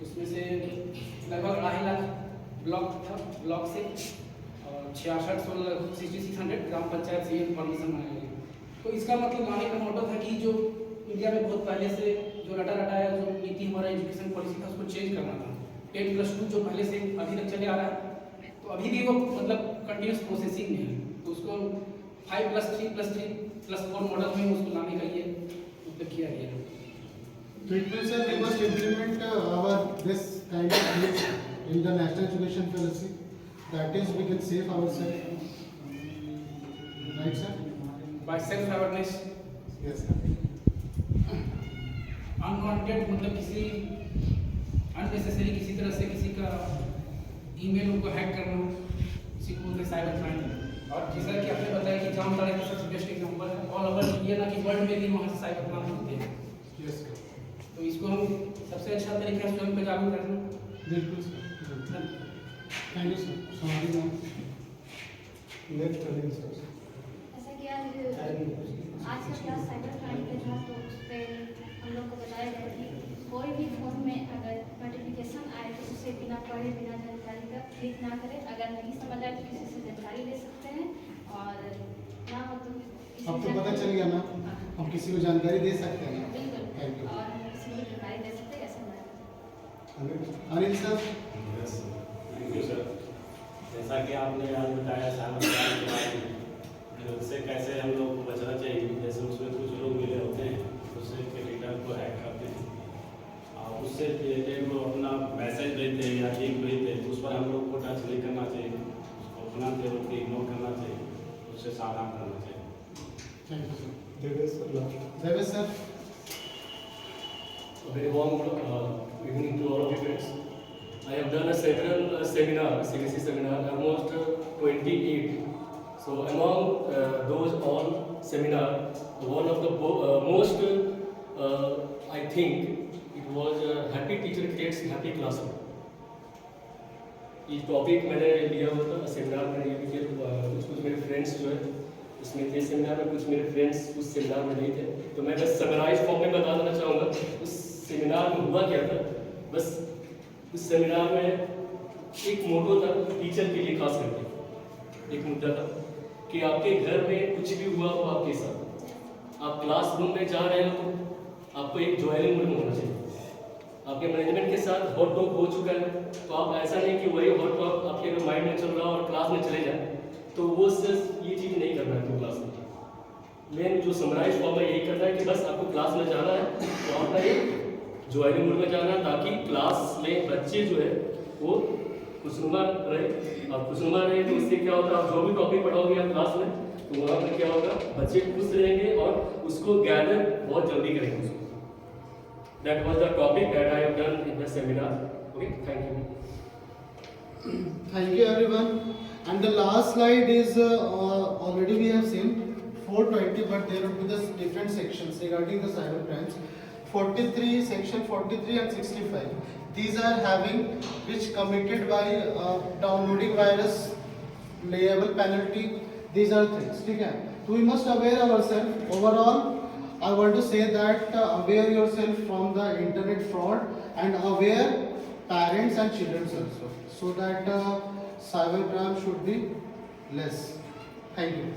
उसमें से लगभग 2.5 लाख ब्लॉक था, ब्लॉक से, और 6600 ग्राम पंचायत से इन्फॉर्मेशन मांगी गई। तो इसका मतलब लाने का मोटो था कि जो इंडिया में बहुत पहले से जो रटाया जो नीति हमारा एजुकेशन पॉलिसी था उसको चेंज करना था। 10+2 जो पहले से अभी तक चले आ रहा है, तो अभी भी वो मतलब कंटिन्यूस प्रोसेसिंग में है, तो उसको 5+3+3+4 मॉडल में उसको लाने का ये मतलब किया गया है। So it means that we must implement this kind of things in the national education policy. That is, we can save ourselves. Right, sir? By self-awareness. Yes, sir. Unwanted मतलब किसी अननेसेसरी किसी तरह से किसी का ईमेल उनको hack करना, किसी को बोलते साइबर क्राइम। और जैसा कि आपने बताया कि जामताड़ा का सबसे बेस्ट एग्जाम्पल है, ऑल ओवर ये ना कि वर्ल्ड में भी वहाँ से साइबर क्राइम होते हैं। Yes, sir. तो इसको हम सबसे अच्छा तरीका है स्वयं पे जागरूक रखना। बिल्कुल sir. Thank you sir. Sorry ma'am. Next turning sir. ऐसा कि आज का क्लास साइबर क्राइम पे था, तो उस पर हम लोग को बताया गया कि कोई भी फोन में अगर नोटिफिकेशन आए तो उसे बिना पढ़े बिना जानकारी का क्लिक ना करें। अगर नहीं समझ आए तो किसी से जानकारी ले सकते हैं, और ना हो तो अब तो पता चल गया ना, हम किसी को जानकारी दे सकते हैं ना। बिल्कुल। Thank you. और हम किसी को जानकारी दे सकते हैं, ऐसा ना Anil sir. Thank you sir. जैसा कि आपने आज बताया साइबर क्राइम के बारे में, उससे कैसे हम लोग को बचना चाहिए। जैसे उसमें कुछ लोग मिले होते हैं, उससे डेटा को हैक करते हैं और उससे रिलेटेड वो अपना मैसेज भेजते हैं या लिंक भेजते हैं, तो उस पर हम लोग को टच नहीं करना चाहिए, उसको अपना केवल के इग्नोर करना चाहिए, उससे सावधान करना चाहिए। Thank you sir. Devesh sir. A very warm evening to all of you friends. I have done several seminars, CBC seminar, almost 28. So among those all seminar, one of the most, I think, it was happy teacher creates happy classroom. ये topic मैंने लिया हुआ था seminar में, ये भी कुछ मेरे फ्रेंड्स जो है इसमें थे सेमिनार में, कुछ मेरे फ्रेंड्स उस सेमिनार में नहीं थे, तो मैं बस समराइज फॉर्म में बता देना चाहूँगा उस सेमिनार में हुआ क्या था। बस उस सेमिनार में एक मोटो था टीचर के लिए, खास करके एक मुद्दा था कि आपके घर में कुछ भी हुआ हो आपके साथ, आप क्लासरूम में जा रहे हो तो आपको एक ज्वाइनिंग रूम होना चाहिए। आपके मैनेजमेंट के साथ हॉट टॉक हो चुका है, तो आप ऐसा नहीं कि वही हॉट टॉक आपके अगर माइंड में चल रहा हो और क्लास में चले जाए, तो वो सिर्फ ये चीज़ नहीं करना है क्लास में। मेन जो समराइज फॉर्म है यही करना है कि बस आपको क्लास में जाना है तो आपका एक ज्वाइनिंग रूम में जाना है, ताकि क्लास में बच्चे जो है वो खुशनुमा रहे। और खुशनुमा रहे तो इससे क्या होगा, आप जो भी टॉपिक पढ़ाओगे आप क्लास में, तो वहाँ पर क्या होगा, बच्चे खुश रहेंगे और उसको गैदर बहुत जल्दी करेंगे उसको। That was the topic that I have done in the seminar. Okay, thank you. Thank you everyone. And the last slide is already we have seen 420, but there will be the different sections regarding the cyber crimes. 43, section 43 and 65. These are having which committed by downloading virus, liable penalty. These are things. ठीक है? So we must aware ourselves. Overall, I want to say that aware yourself from the internet fraud and aware parents and children also, so that cyber crime should be less. Thank you.